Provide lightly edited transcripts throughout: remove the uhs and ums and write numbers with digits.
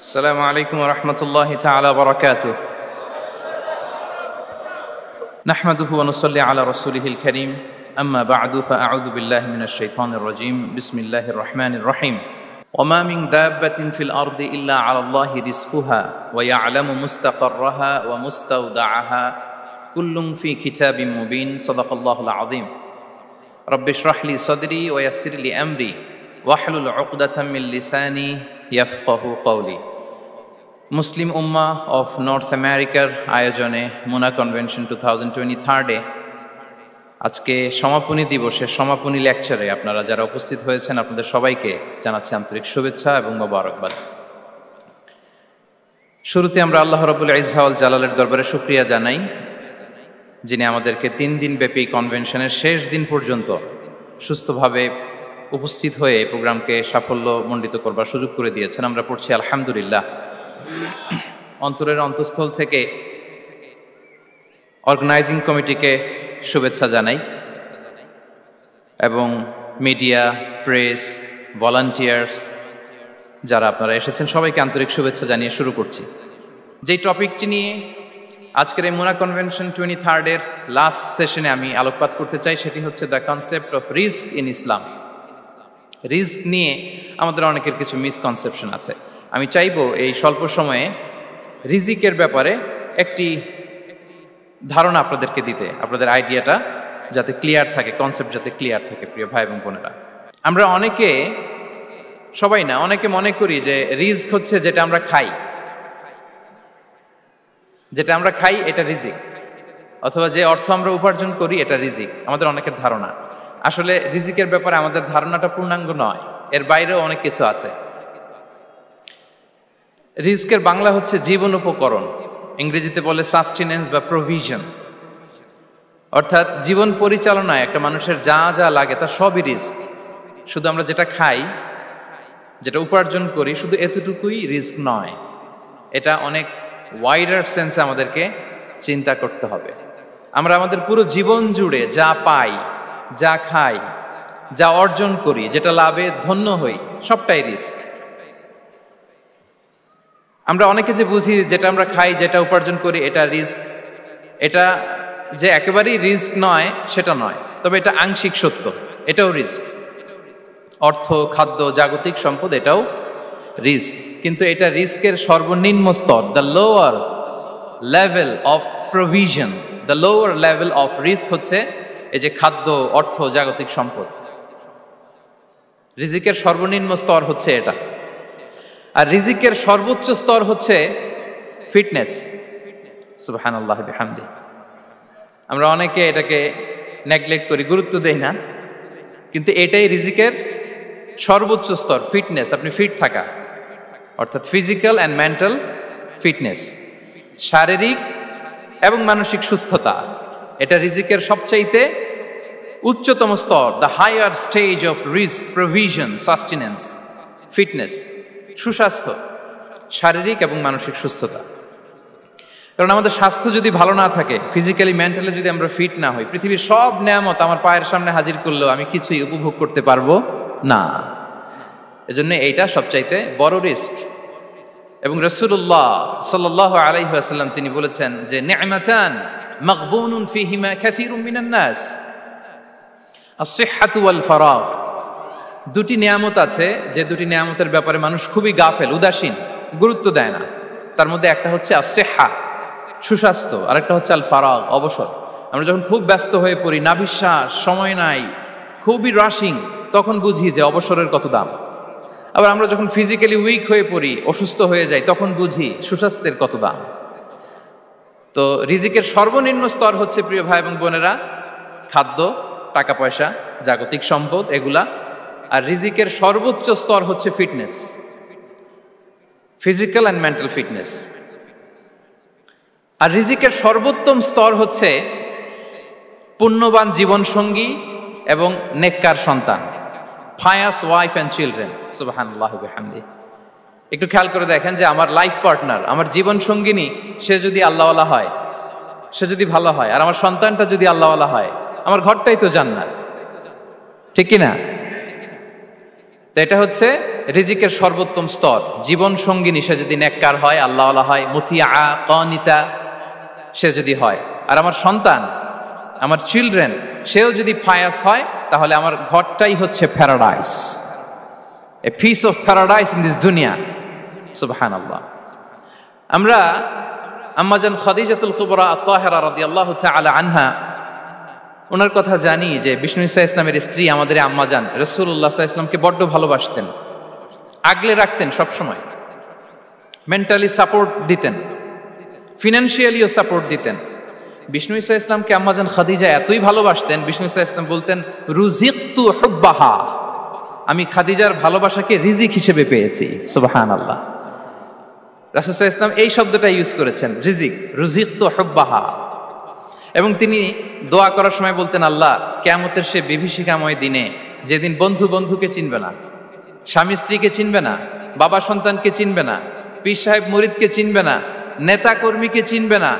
السلام عليكم ورحمة الله تعالى وبركاته. نحمده ونصلي على رسوله الكريم. أما بعد فأعوذ بالله من الشيطان الرجيم. بسم الله الرحمن الرحيم. وما من دابة في الأرض إلا على الله رزقها ويعلم مستقرها ومستودعها كل في كتاب مبين. صدق الله العظيم. رب اشرح لي صدري ويسر لي أمري واحلل عقدة من لساني يفقه قولي. Muslim Ummah of north আমেরিকার আয়োজনে মুনা convention 2023 আজকে সমাপনী দিবসের সমাপনী লেকচারে আপনারা যারা উপস্থিত হয়েছেন আপনাদের সবাইকে জানাচ্ছি আন্তরিক শুভেচ্ছা এবং মোবারকবাদ। শুরুতে আমরা আল্লাহ রাব্বুল ইজ্জা ওয়াল জালালের দরবারে শুকরিয়া জানাই, যিনি আমাদেরকে 3 দিন ব্যাপী কনভেনশনের শেষ দিন পর্যন্ত সুস্থভাবে উপস্থিত হয়ে এই প্রোগ্রামকে সাফল্যমণ্ডিত করবার সুযোগ করে দিয়েছেন। আমরা পড়ছি আলহামদুলিল্লাহ। অন্তরের অন্তঃস্থল থেকে অর্গানাইজিং কমিটিকে শুভেচ্ছা জানাই এবং মিডিয়া, প্রেস, ভলান্টিয়ার্স যারা আপনারা এসেছেন সবাইকে আন্তরিক শুভেচ্ছা জানিয়ে শুরু করছি। যেই টপিকটি নিয়ে আজকের এই মুনা কনভেনশন 23 লাস্ট সেশনে আমি আলোকপাত করতে চাই সেটি হচ্ছে the concept of risk in Islam. Risk নিয়ে আমাদের অনেকের কিছু মিসকনসেপশন আছে। আমি চাইবো এই স্বল্প সময়ে রিজিকের ব্যাপারে একটি ধারণা আপনাদেরকে দিতে, আপনাদের আইডিয়াটা যাতে ক্লিয়ার থাকে, কনসেপ্ট যাতে ক্লিয়ার থাকে। প্রিয় ভাই এবং বোনেরা, আমরা অনেকে, সবাই না, অনেকে মনে করি যে রিস্ক হচ্ছে যেটা আমরা খাই, যেটা আমরা খাই এটা রিজিক, অথবা যে অর্থ আমরা উপার্জন করি এটা রিজিক। আমাদের অনেকের ধারণা। আসলে রিজিকের ব্যাপারে আমাদের ধারণাটা পূর্ণাঙ্গ নয়, এর বাইরেও অনেক কিছু আছে। রিস্কের বাংলা হচ্ছে জীবন উপকরণ, ইংরেজিতে বলে সাস্টেনেন্স বা প্রভিশন। অর্থাৎ জীবন পরিচালনায় একটা মানুষের যা যা লাগে তা সবই রিস্ক। শুধু আমরা যেটা খাই, যেটা উপার্জন করি, শুধু এতটুকুই রিস্ক নয়। এটা অনেক ওয়াইডার সেন্সে আমাদেরকে চিন্তা করতে হবে। আমরা আমাদের পুরো জীবন জুড়ে যা পাই, যা খাই, যা অর্জন করি, যেটা লাভে ধন্য হই, সবটাই রিস্ক। আমরা অনেকে যে বুঝি যেটা আমরা খাই, যেটা উপার্জন করি এটা রিস্ক, এটা যে একেবারেই রিস্ক নয় সেটা নয়, তবে এটা আংশিক সত্য, এটাও রিস্ক। অর্থ, খাদ্য, জাগতিক সম্পদ এটাও রিস্ক, কিন্তু এটা রিস্কের সর্বনিম্ন স্তর। The lower level of provision, the lower level of risk হচ্ছে এই যে খাদ্য, অর্থ, জাগতিক সম্পদ। রিজিকের সর্বনিম্ন স্তর হচ্ছে এটা। আর রিজিকের সর্বোচ্চ স্তর হচ্ছে ফিটনেস। সুবহানাল্লাহ বিহামদি। আমরা অনেকে এটাকে নেগলেক্ট করি, গুরুত্ব দেই না, কিন্তু এটাই রিজিকের সর্বোচ্চ স্তর, ফিটনেস। আপনি ফিট থাকা, অর্থাৎ ফিজিক্যাল অ্যান্ড মেন্টাল ফিটনেস, শারীরিক এবং মানসিক সুস্থতা, এটা রিজিকের সবচাইতে উচ্চতম স্তর। The higher stage of risk, provision, sustenance, fitness, সুস্বাস্থ্য, শারীরিক এবং মানসিক সুস্থতা। কারণ আমাদের স্বাস্থ্য যদি ভালো না থাকে, ফিজিক্যালি মেন্টালি যদি আমরা ফিট না হই, পৃথিবীর সব নেয়ামত আমার পায়ের সামনে হাজির করলেও আমি কিছুই উপভোগ করতে পারবো না। এজন্য এইটা সবচাইতে বড় রিস্ক। এবং রাসূলুল্লাহ সাল্লাল্লাহু আলাইহি ওয়াসাল্লাম তিনি বলেছেন যে নি'মাতান মাগবুনুন ফীহিমা কাসীরুম মিনান নাস, আস-সিহহাতু ওয়াল ফারাগ। দুটি নিয়ামত আছে যে দুটি নিয়ামতের ব্যাপারে মানুষ খুবই গাফেল, উদাসীন, গুরুত্ব দেয় না। তার মধ্যে একটা হচ্ছে আস-সিহহা, সুস্বাস্থ্য, আর একটা হচ্ছে আল ফারাগ, অবসর। আমরা যখন খুব ব্যস্ত হয়ে পড়ি, নাভিশ্বাস, সময় নাই, খুবই রাশিং, তখন বুঝি যে অবসরের কত দাম। আবার আমরা যখন ফিজিক্যালি উইক হয়ে পড়ি, অসুস্থ হয়ে যাই, তখন বুঝি সুস্বাস্থ্যের কত দাম। তো রিজিকের সর্বনিম্ন স্তর হচ্ছে, প্রিয় ভাই এবং বোনেরা, খাদ্য, টাকা পয়সা, জাগতিক সম্পদ, এগুলা। আর রিজিকের সর্বোচ্চ স্তর হচ্ছে fitness, physical and mental fitness. আর রিজিকের সর্বোত্তম স্তর হচ্ছে পুণ্যবান জীবন সঙ্গী এবং নেককার সন্তান, ফায়াস ওয়াইফ অ্যান্ড চিলড্রেন। সুবহানাল্লাহ বিহামদি। একটু খেয়াল করে দেখেন যে আমার লাইফ পার্টনার, আমার জীবন সঙ্গিনী, সে যদি আল্লাহওয়ালা হয়, সে যদি ভালো হয়, আর আমার সন্তানটা যদি আল্লাহওয়ালা হয়, আমার ঘরটাই তো জান্নাত, ঠিক কি না? তো এটা হচ্ছে রিজিকের সর্বোত্তম স্তর। জীবন সঙ্গিনী সে যদি নেককার হয়, আল্লাহওয়ালা হয়, মুতিয়া কানিতা সে যদি হয়, আর আমার সন্তান, আমার চিলড্রেন, সেও যদি ফায়াস হয়, তাহলে আমার ঘরটাই হচ্ছে paradise, a piece of paradise in this দুনিয়া। সুবহানাল্লাহ। আমরা আম্মাজান খাদিজাতুল কুবরা আত-তাহেরা রাদিয়াল্লাহু তাআলা আনহা, ওনার কথা জানি যে বিষ্ণু ঈসা ইসলামের স্ত্রী আমাদের আম্মাজান রাসূলুল্লাহ সাল্লাল্লাহু আলাইহি ওয়াসাল্লামকে বড্ড ভালোবাসতেন, আগলে রাখতেন সব সময়, মেন্টালি সাপোর্ট দিতেন, ফিনান্সিয়ালিও সাপোর্ট দিতেন। বিষ্ণু ঈসা ইসলামকে আম্মাজান খাদিজা এতই ভালোবাসতেন, বিষ্ণু ঈসা ইসলাম বলতেন রুজিকতু হুব্বাহা, আমি খাদিজার ভালোবাসাকে রিজিক হিসেবে পেয়েছি। সুবহানাল্লাহ। রাসূল সাল্লাল্লাহু আলাইহি ওয়াসাল্লাম এই শব্দটা ইউজ করেছেন, রিজিক, রুজিকতু হুব্বাহা। এবং তিনি দোয়া করার সময় বলতেন, আল্লাহ, কিয়ামতের সে বিভীষিকাময় দিনে, যেদিন বন্ধু বন্ধুকে চিনবে না, স্বামী স্ত্রীকে চিনবে না, বাবা সন্তানকে চিনবে না, পীর সাহেব মুরিদকে চিনবে না, নেতা কর্মীকে চিনবে না,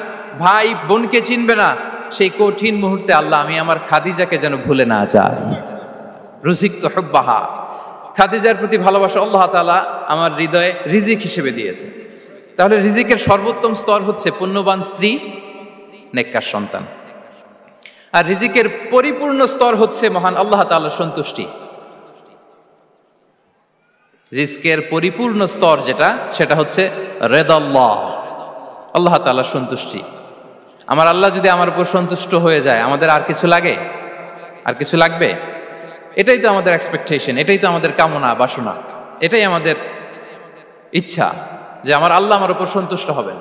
ভাই বোনকে চিনবে না, সেই কঠিন মুহূর্তে আল্লাহ আমি আমার খাদিজাকে যেন ভুলে না যাই। রুজিকতু হুব্বাহা, খাদিজার প্রতি ভালোবাসা আল্লাহ তাআলা আমার হৃদয়ে রিজিক হিসেবে দিয়েছে। তাহলে রিজিকের সর্বোত্তম স্তর হচ্ছে পুণ্যবান স্ত্রী, নেককার সন্তান। আর রিজিকের পরিপূর্ণ স্তর হচ্ছে মহান আল্লাহ তাআলার সন্তুষ্টি। রিজকের পরিপূর্ণ স্তর যেটা, সেটা হচ্ছে রিদাল্লাহ, আল্লাহ তাআলার সন্তুষ্টি। আমার আল্লাহ যদি আমার উপর সন্তুষ্ট হয়ে যায়, আমাদের আর কিছু লাগে? আর কিছু লাগবে? এটাই তো আমাদের এক্সপেকটেশন, এটাই তো আমাদের কামনা বাসনা, এটাই আমাদের ইচ্ছা যে আমার আল্লাহ আমার উপর সন্তুষ্ট হবেন।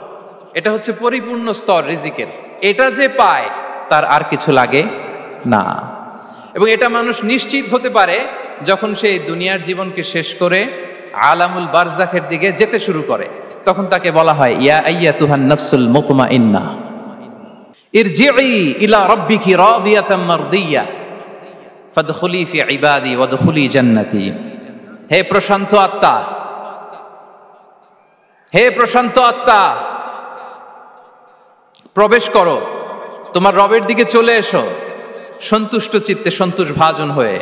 এটা হচ্ছে পরিপূর্ণ স্তর রিজিকের। এটা যে পায় তার আর কিছু লাগে না। এবং এটা মানুষ নিশ্চিত হতে পারে যখন সে দুনিয়ার জীবনকে শেষ করে আলামুল বারজাখের দিকে যেতে শুরু করে। তখন তাকে বলা হয়, ইয়া আইয়াতুহান নাফসুল মুতমাইন্নাহ ইরজিই ইলা রাব্বিকি রাদিয়াতাম মারদিয়া ফাদখুলি ফি ইবাদি ওয়াদখুলি জান্নাতি। হে প্রশান্ত আত্মা, হে প্রশান্ত আত্মা, প্রবেশ করো, তোমার রবের দিকে চলে এসো, সন্তুষ্ট চিত্তে সন্তোষ ভাজন হয়ে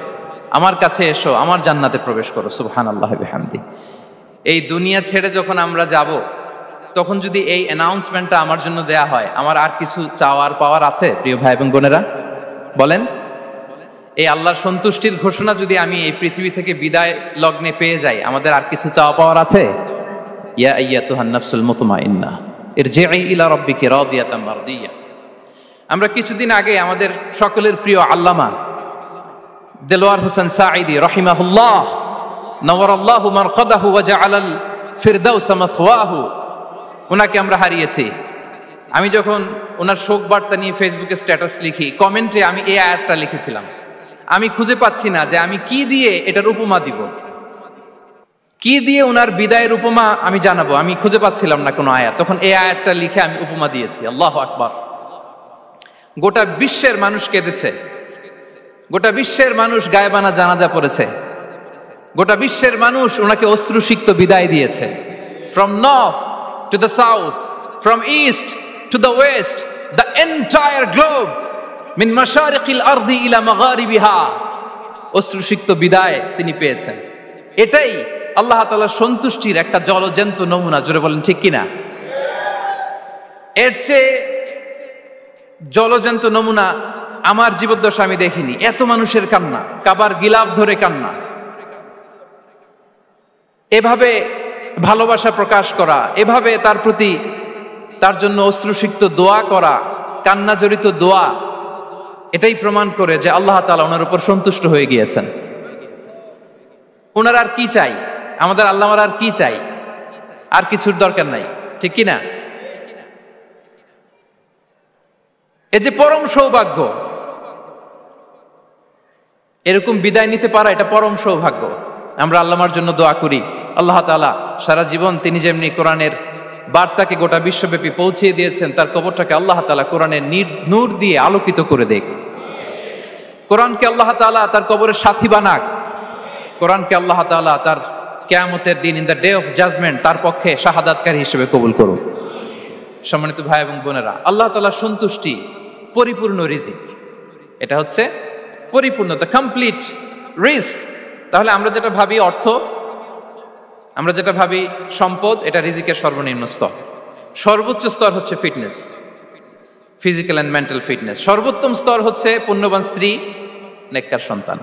আমার কাছে এসো, আমার জান্নাতে প্রবেশ করো। সুবহানাল্লাহি ওয়া বিহামদি। এই দুনিয়া ছেড়ে যখন আমরা যাব, তখন যদি এই অ্যানাউন্সমেন্টটা আমার জন্য দেয়া হয়, আমার আর কিছু চাওয়ার পাওয়ার আছে? প্রিয় ভাই এবং বোনেরা বলেন, এই আল্লাহর সন্তুষ্টির ঘোষণা যদি আমি এই পৃথিবী থেকে বিদায় লগ্নে পেয়ে যাই, আমাদের আর কিছু চাওয়া পাওয়ার আছে? ইয়া আইয়াতুহান নাফসুল মুতমাইন্নাহ ইরজিই ইলা রাব্বিকি রাদিয়াতাম মারদিয়া। আমরা কিছুদিন আগে আমাদের সকলের প্রিয় আল্লামা দেলোয়ার হোসেন সাঈদী রাহিমাহুল্লাহ নওয়ারাল্লাহু মারকাদাহু ওয়া জাআলাল ফিরদাউস মাসওয়াহু, ওনাকে আমরা হারিয়েছি। আমি যখন ওনার শোক বার্তা নিয়ে ফেসবুকে স্ট্যাটাস লিখি, কমেন্টে আমি এই আয়াতটা লিখেছিলাম। আমি খুঁজে পাচ্ছি না যে আমি কি দিয়ে এটার উপমা দিব, কি দিয়ে ওনার বিদায়ের উপমা আমি জানাবো। আমি খুঁজে পাচ্ছিলাম না কোনো আয়াত। তখন এই আয়াতটা লিখে আমি উপমা দিয়েছি। আল্লাহু আকবার। গোটা বিশ্বের মানুষ কেঁদেছে, গোটা বিশ্বের মানুষ গায়েবানা জানাজা পড়েছে, গোটা বিশ্বের মানুষ ওনাকে অশ্রুসিক্ত বিদায় দিয়েছে। From north to the south, from east to the west, the entire globe, মিন মাশারিকিল আরদি ইলা মাগারিবিহা, অশ্রুসিক্ত বিদায় তিনি পেয়েছেন। এটাই আল্লাহ তাআলার সন্তুষ্টির একটা জলজ্যান্ত নমুনা। জোরে বলেন ঠিক কিনা? এর চেয়ে জলজ্যান্ত নমুনা আমার জীবদ্দশা আমি দেখিনি। এত মানুষের কান্না, কাবার গিলাফ ধরে কান্না, এভাবে ভালোবাসা প্রকাশ করা, এভাবে তার প্রতি তার জন্য অশ্রুসিক্ত দোয়া করা, কান্না জড়িত দোয়া, এটাই প্রমাণ করে যে আল্লাহ তাআলা ওনার উপর সন্তুষ্ট হয়ে গিয়েছেন। ওনার আর কি চাই? আমাদের আল্লাহর আর কি চাই? আর কিছুর দরকার নাই, ঠিক কি না? এই যে পরম সৌভাগ্য, এরকম বিদায় নিতে পারা, এটা পরম সৌভাগ্য। আমরা আল্লাহর জন্য দোয়া করি, আল্লাহ তাআলা সারা জীবন তিনি যেমনি কোরআনের বার্তাকে গোটা বিশ্বব্যাপী পৌঁছিয়ে দিয়েছেন, তার কবরটাকে আল্লাহ তাআলা কোরআনের নূর দিয়ে আলোকিত করে দেখ। কোরআনকে আল্লাহ তাআলা তার কবরের সাথী বানাক। কোরআনকে আল্লাহ তাআলা তার কিয়ামতের দিন, in the day of judgement, তার পক্ষে শাহাদাতকারী হিসেবে কবুল করুন। সম্মানিত ভাই এবং বোনেরা, আল্লাহ তাআলার সন্তুষ্টি পরিপূর্ণ রিজিক। এটা হচ্ছে পরিপূর্ণ, দ্য কমপ্লিট রিস্ক তাহলে আমরা যেটা ভাবি অর্থ, আমরা যেটা ভাবি সম্পদ, এটা রিজিকের সর্বনিম্ন স্তর। সর্বোচ্চ স্তর হচ্ছে fitness, physical and mental fitness. সর্বোত্তম স্তর হচ্ছে পুণ্যবান স্ত্রী, নেককার সন্তান।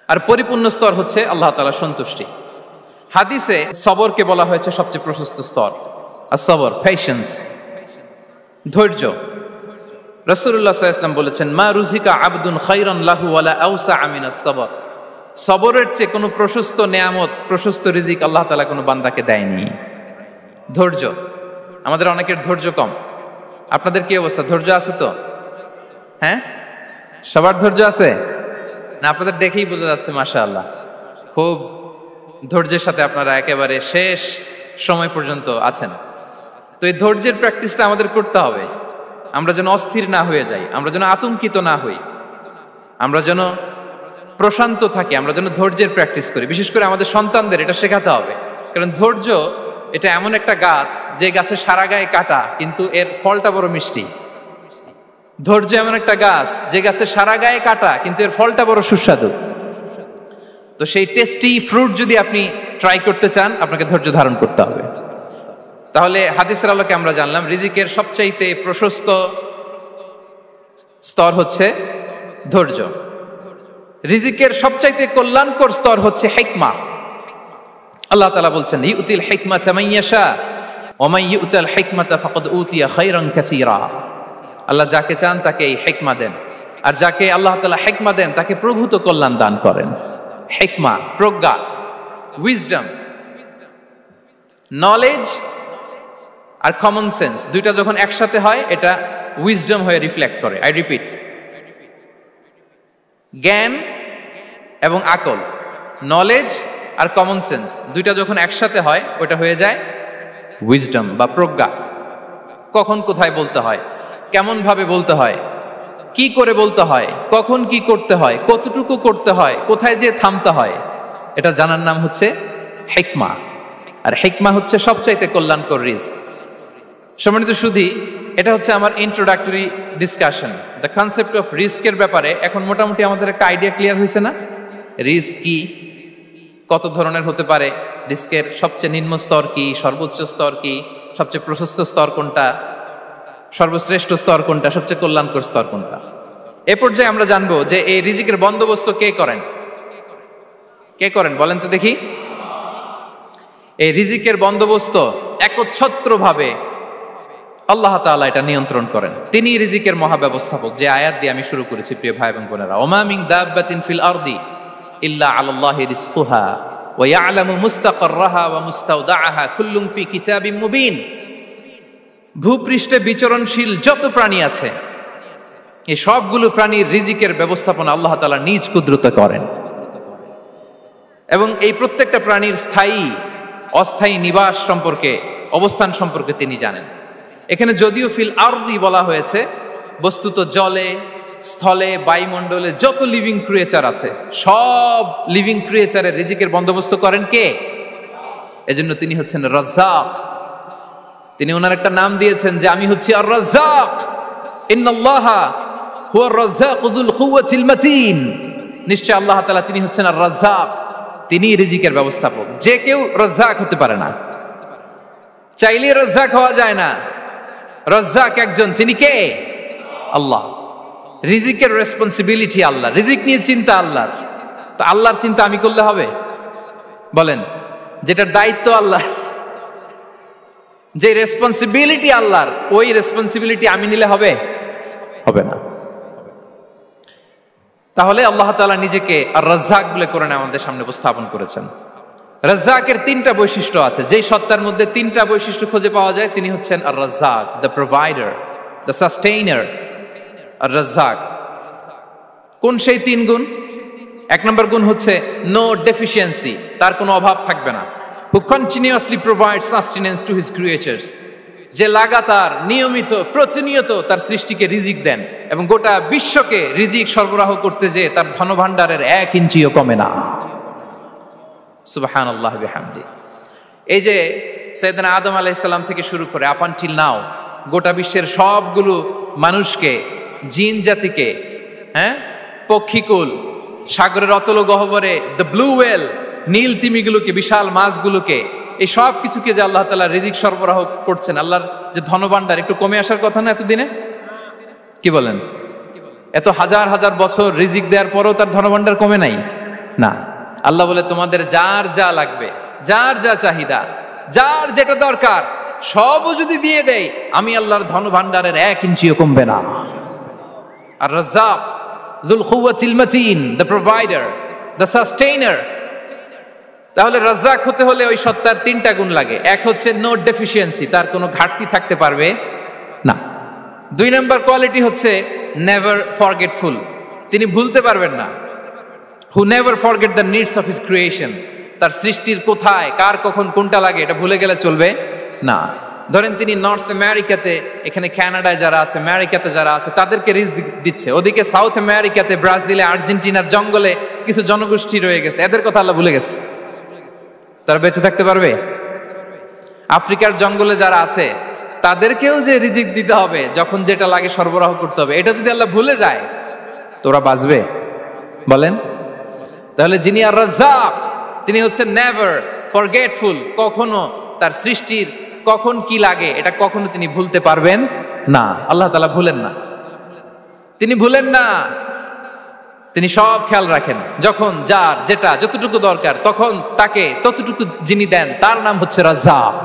আর পরিপূর্ণ স্তর হচ্ছে আল্লাহ তাআলার সন্তুষ্টি। হাদিসে সবরকে বলা হয়েছে সবচেয়ে প্রশস্ত স্তর। আর সবর, পেশেন্স, ধৈর্য। রাসূলুল্লাহ সাল্লাল্লাহু আলাইহি ওয়াসাল্লাম বলেছেন, মা রুজিকা আবদুন খায়রান লাহু ওয়ালা আওসা মিনাস সবর। সবরের চেয়ে কোনো প্রশস্ত নেয়ামত, প্রশস্ত রিজিক আল্লাহ তাআলা কোনো বান্দাকে দেয়নি। ধৈর্য, আমাদের অনেকের ধৈর্য কম। আপনাদের কি অবস্থা, ধৈর্য আছে তো? হ্যাঁ, সবার ধৈর্য আছে না? আপনাদের দেখেই বোঝা যাচ্ছে মাশাআল্লাহ, খুব ধৈর্যের সাথে আপনারা একেবারে শেষ সময় পর্যন্ত আছেন। তো এই ধৈর্যের প্র্যাকটিসটা আমাদের করতে হবে। আমরা যেন অস্থির না হয়ে যাই, আমরা যেন আতঙ্কিত না হই, আমরা যেন প্রশান্ত থাকি, আমরা যেন ধৈর্যের প্র্যাকটিস করি। বিশেষ করে আমাদের সন্তানদের এটা শেখাতে হবে। কারণ ধৈর্য এটা এমন একটা গাছ, যে গাছে সারা গায়ে কাটা কিন্তু এর ফলটা বড় মিষ্টি। ধৈর্য এমন একটা গাছ, যে গাছে সারা গায়ে কাটা কিন্তু এর ফলটা বড় সুস্বাদু। তো সেই টেস্টি ফ্রুট যদি আপনি ট্রাই করতে চান, আপনাকে ধৈর্য ধারণ করতে হবে। তাহলে হাদিসের আলোকে আমরা জানলাম রিজিকের সবচাইতে প্রশস্ত স্তর হচ্ছে ধৈর্য। রিজিকের সবচাইতে কল্যাণকর স্তর হচ্ছে হিকমা। আল্লাহ তাআলা বলছেন, ইউতিল হিকমাতা মান ইয়াশা ওয়া মান ইউতাল হিকমাতা ফাকাদ উতিয়া খায়রান কাসীরা। আল্লাহ যাকে চান তাকে এই হিকমা দেন, আর যাকে আল্লাহ তাআলা হিকমা দেন তাকে প্রভূত কল্যাণ দান করেন। হিকমা, প্রজ্ঞা, উইজডম, নলেজ আর কমন সেন্স, দুইটা যখন একসাথে হয় এটা উইজডম হয়ে রিফ্লেক্ট করে। আই রিপিট, জ্ঞান এবং আকল, নলেজ আর কমন সেন্স, দুইটা যখন একসাথে হয় ওটা হয়ে যায় উইজডম বা প্রজ্ঞা। কখন কোথায় বলতে হয়, কেমন ভাবে বলতে হয়, কি করে বলতে হয়, কখন কি করতে হয়, কতটুকু করতে হয়, কোথায় যে থামতে হয়, এটা জানার নাম হচ্ছে হিকমা। আর হিকমা হচ্ছে সবচাইতে কল্যাণকর রিস্ক। সম্মানিত সুধী, এটা হচ্ছে আমার introductory discussion. The concept of রিস্কের ব্যাপারে এখন মোটামুটি আমাদের একটা আইডিয়া ক্লিয়ার হয়েছে না? রিস্ক কি, কত ধরনের হতে পারে, রিস্কের সবচেয়ে নিম্ন স্তর কি, সর্বোচ্চ স্তর কি, সবচেয়ে প্রশস্ত স্তর কোনটা, সর্বশ্রেষ্ঠ স্তর কোনটা, সবচেয়ে কল্যাণকর স্তর কোনটা। এ পর্যায়ে আমরা জানবো যে এই রিজিকের বন্দোবস্ত কে করেন। কে করেন বলেন তো দেখি? এই রিজিকের বন্দোবস্ত একচ্ছত্রভাবে আল্লাহ তাআলা এটা নিয়ন্ত্রণ করেন। তিনি রিজিকের মহাব্যবস্থাপক। যে আয়াত দিয়ে আমি শুরু করেছি প্রিয় ভাই এবং বোনেরা, ওমা মিন দাব্বাতিন ফিল আরদি ইল্লা আলাল্লাহি রিজকুহা ওয়া ইয়ালামু মুস্তাকাররাহা ওয়া মুস্তাওদাআহা কুল্লুম ফি কিতাবিম মুবিন। ভূপৃষ্ঠে বিচরণশীল যত প্রাণী আছে, এই সবগুলো প্রাণীর রিজিকের ব্যবস্থাপনা আল্লাহ তাআলা নিজ কুদরতে করেন। এবং এই প্রত্যেকটা প্রাণীর স্থায়ী অস্থায়ী নিবাস সম্পর্কে, অবস্থান সম্পর্কে তিনি জানেন। এখানে যদিও ফিল আরদি বলা হয়েছে, বস্তুত জলে, স্থলে, বায়ুমণ্ডলে যত লিভিং ক্রিয়েচার আছে, সব লিভিং ক্রিয়েচারের রিজিকের বন্দোবস্ত করেন কে? এজন্য তিনি হচ্ছেন রাজ্জাক। তিনি ওনার একটা নাম দিয়েছেন যে আমি হচ্ছি আর রাজ্জাক, ইন্নাল্লাহা হুয়ার রাজ্জাকু যুল কুওয়াতিল মাতিন। নিশ্চয় আল্লাহ তাআলা তিনি হচ্ছেন আর রাজ্জাক, তিনি রিজিকের ব্যবস্থাপক। যে কেউ রাজ্জাক হতে পারে না, চাইলে রাজ্জাক হওয়া যায় না। রাজ্জাক একজন, তিনি কে? আল্লাহ। রিজিকের রেসপন্সিবিলিটি আল্লাহ, রিজিক নিয়ে চিন্তা আল্লাহর। তো আল্লাহর চিন্তা আমি করলে হবে? বলেন, যেটার দায়িত্ব আল্লাহ, যে রেসপন্সিবিলিটি আল্লাহর, ওই রেসপন্সিবিলিটি আমি নিলে হবে? হবে না। তাহলে আল্লাহ তাআলা নিজেকে আর রাজ্জাক বলে কোরআনে আমাদের সামনে উপস্থাপন করেছেন। রাজ্জাকের তিনটা বৈশিষ্ট্য আছে। যেই সত্তার মধ্যে তিনটা বৈশিষ্ট্য খুঁজে পাওয়া যায় তিনি হচ্ছেন আর রাজ্জাক, দ্য প্রোভাইডার, দ্য সাস্টেইনার। আর রাজ্জাক কোন সেই তিন গুণ? এক নম্বর গুণ হচ্ছে নো ডেফিসিয়েন্সি, তার কোনো অভাব থাকবে না। হু continuously provide sustenance to his creatures, যে লাগাতার, নিয়মিত, প্রতিনিয়ত তার সৃষ্টিকে রিজিক দেন এবং গোটা বিশ্বকে রিজিক সরবরাহ করতে যে তার ধনভাণ্ডারের 1 ইঞ্চিও কমে না। সুবহানাল্লাহ বিহামদি। এই যে সাইয়েদনা আদম আলাইহিস সালাম থেকে শুরু করে আপ আনটিল নাও গোটা বিশ্বের সবগুলো মানুষকে, জিন জাতিকে, পক্ষীকুল, সাগরের অতল গহ্বরে দ্য ব্লু ওয়েল, নীল তিমিগুলোকে, বিশাল মাছগুলোকে, এই সব কিছুকে যে আল্লাহ তাআলা রিজিক সরবরাহ করছেন, আল্লাহর যে ধনভাণ্ডার, একটু কমে আসার কথা না এতদিনে? কি বলেন? এত হাজার হাজার বছর রিজিক দেওয়ার পরও তার ধনভাণ্ডার কমে নাই? না। আল্লাহ বলে তোমাদের যার যা লাগবে, যার যা চাহিদা, যার যেটা দরকার সবও যদি দিয়ে দেয়, আমি আল্লাহর ধনভাণ্ডারের 1 ইঞ্চিও কমবে না। আর Razzak যুল কুওয়াতিল মাতিন, the provider, the sustainer. তাহলে রাজ্জাক হতে হলে ওই সত্তার 3টা গুণ লাগে। এক হচ্ছে নো ডেফিসিয়েন্সি, তার কোনো ঘাটতি থাকতে পারবে না। 2 নম্বর কোয়ালিটি হচ্ছে নেভার ফরগেটফুল, তিনি ভুলতে পারবেন না। Who never forget the needs of his creation, তার সৃষ্টির কোথায় কার কখন কোনটা লাগে এটা ভুলে গেলে চলবে না। ধরেন তিনি নর্থ আমেরিকাতে, এখানে কানাডায় যারা আছে, আমেরিকাতে যারা আছে, তাদেরকে রিজিক দিচ্ছে। ওদিকে সাউথ আমেরিকাতে, ব্রাজিলে, আর্জেন্টিনার জঙ্গলে কিছু জনগোষ্ঠী রয়ে গেছে, এদের কথা আল্লাহ ভুলে গেছে। তারা বেঁচে থাকতে পারবে? আফ্রিকার জঙ্গলে যারা আছে তাদেরকেও যে রিজিক দিতে হবে, যখন যেটা লাগে সরবরাহ করতে হবে, এটা যদি আল্লাহ ভুলে যায় তো ওরা বাঁচবে? বলেন। তাহলে যিনি আর রাজ্জাক, তিনি হচ্ছেন নেভার ফরগেটফুল, কখনো তার সৃষ্টির কখন কি লাগে এটা কখনো তিনি ভুলতে পারবেন না। আল্লাহ তাআলা ভুলেন না, তিনি ভুলেন না, তিনি সব খেয়াল রাখেন। যখন যার যেটা যতটুকু দরকার তখন তাকে ততটুকু যিনি দেন, তার নাম হচ্ছে রাজ্জাক।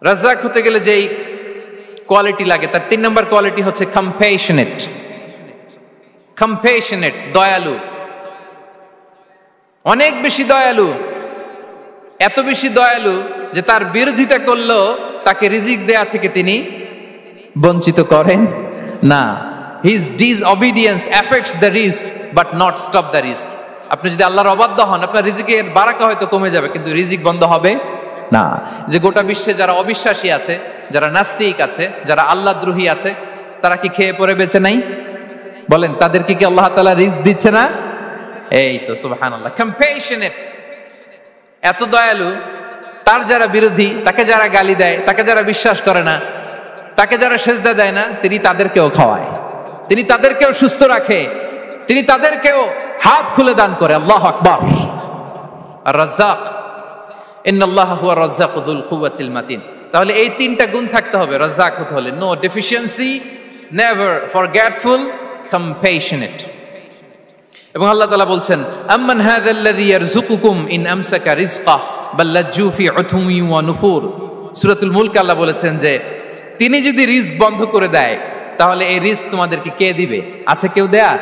রাজ্জাক হতে গেলে যেই কোয়ালিটি লাগে, তার 3 নম্বর কোয়ালিটি হচ্ছে কম্প্যাশনেট। কম্প্যাশনেট, দয়ালু, অনেক বেশি দয়ালু। এত বেশি দয়ালু যে তার বিরোধিতা করলেও তাকে রিজিক দেয়া থেকে তিনি বঞ্চিত করেন না। His disobedience affects the risk but not stop the risk. আপনি যদি আল্লাহর অবাধ্য হন, আপনার রিজিকের বারাকা হয়তো কমে যাবে, কিন্তু রিজিক বন্ধ হবে না। যে গোটা বিশ্বে যারা অবিশ্বাসী আছে, যারা নাস্তিক আছে, যারা আল্লাহদ্রোহী আছে, তারা কি খেয়ে পরে বেঁচে নাই? বলেন, তাদেরকে কি আল্লাহ তাআলা রিজিক দিচ্ছে না? এই তো সুবহানাল্লাহ। কম্প্যাশনেট, এত দয়ালু, তার যারা বিরোধী, তাকে যারা গালি দেয়, তাকে যারা বিশ্বাস করে না, তাকে যারা সেজদা দেয় না, তিনি তাদেরকেও খাওয়ায়, তিনি তাদেরকেও সুস্থ রাখে, তিনি তাদেরকেও হাত খুলে দান করে। আল্লাহু আকবার। আর রাজ্জাক, ইন্নাল্লাহা হুয়া রাজ্জাকু যুল কুওয়াতিল মাতিন। তাহলে এই 3টা গুণ থাকতে হবে রাজ্জাক হতে হলে। No deficiency, never forgetful, compassionate. এবং আল্লাহ তাআলা বলছেন, আম্মান হাযাল্লাযী ইয়ারযুকুকুম ইন আমসাকা রিজকাহ বাল লাজ্জু ফি উতুমি ওয়া নুফুর। সূরাতুল মুলক আল্লাহ বলেছেন যে তিনি যদি রিজক বন্ধ করে দেয় তাহলে এই রিজক তোমাদেরকে কে দিবে? আছে কেউ দেয়ার?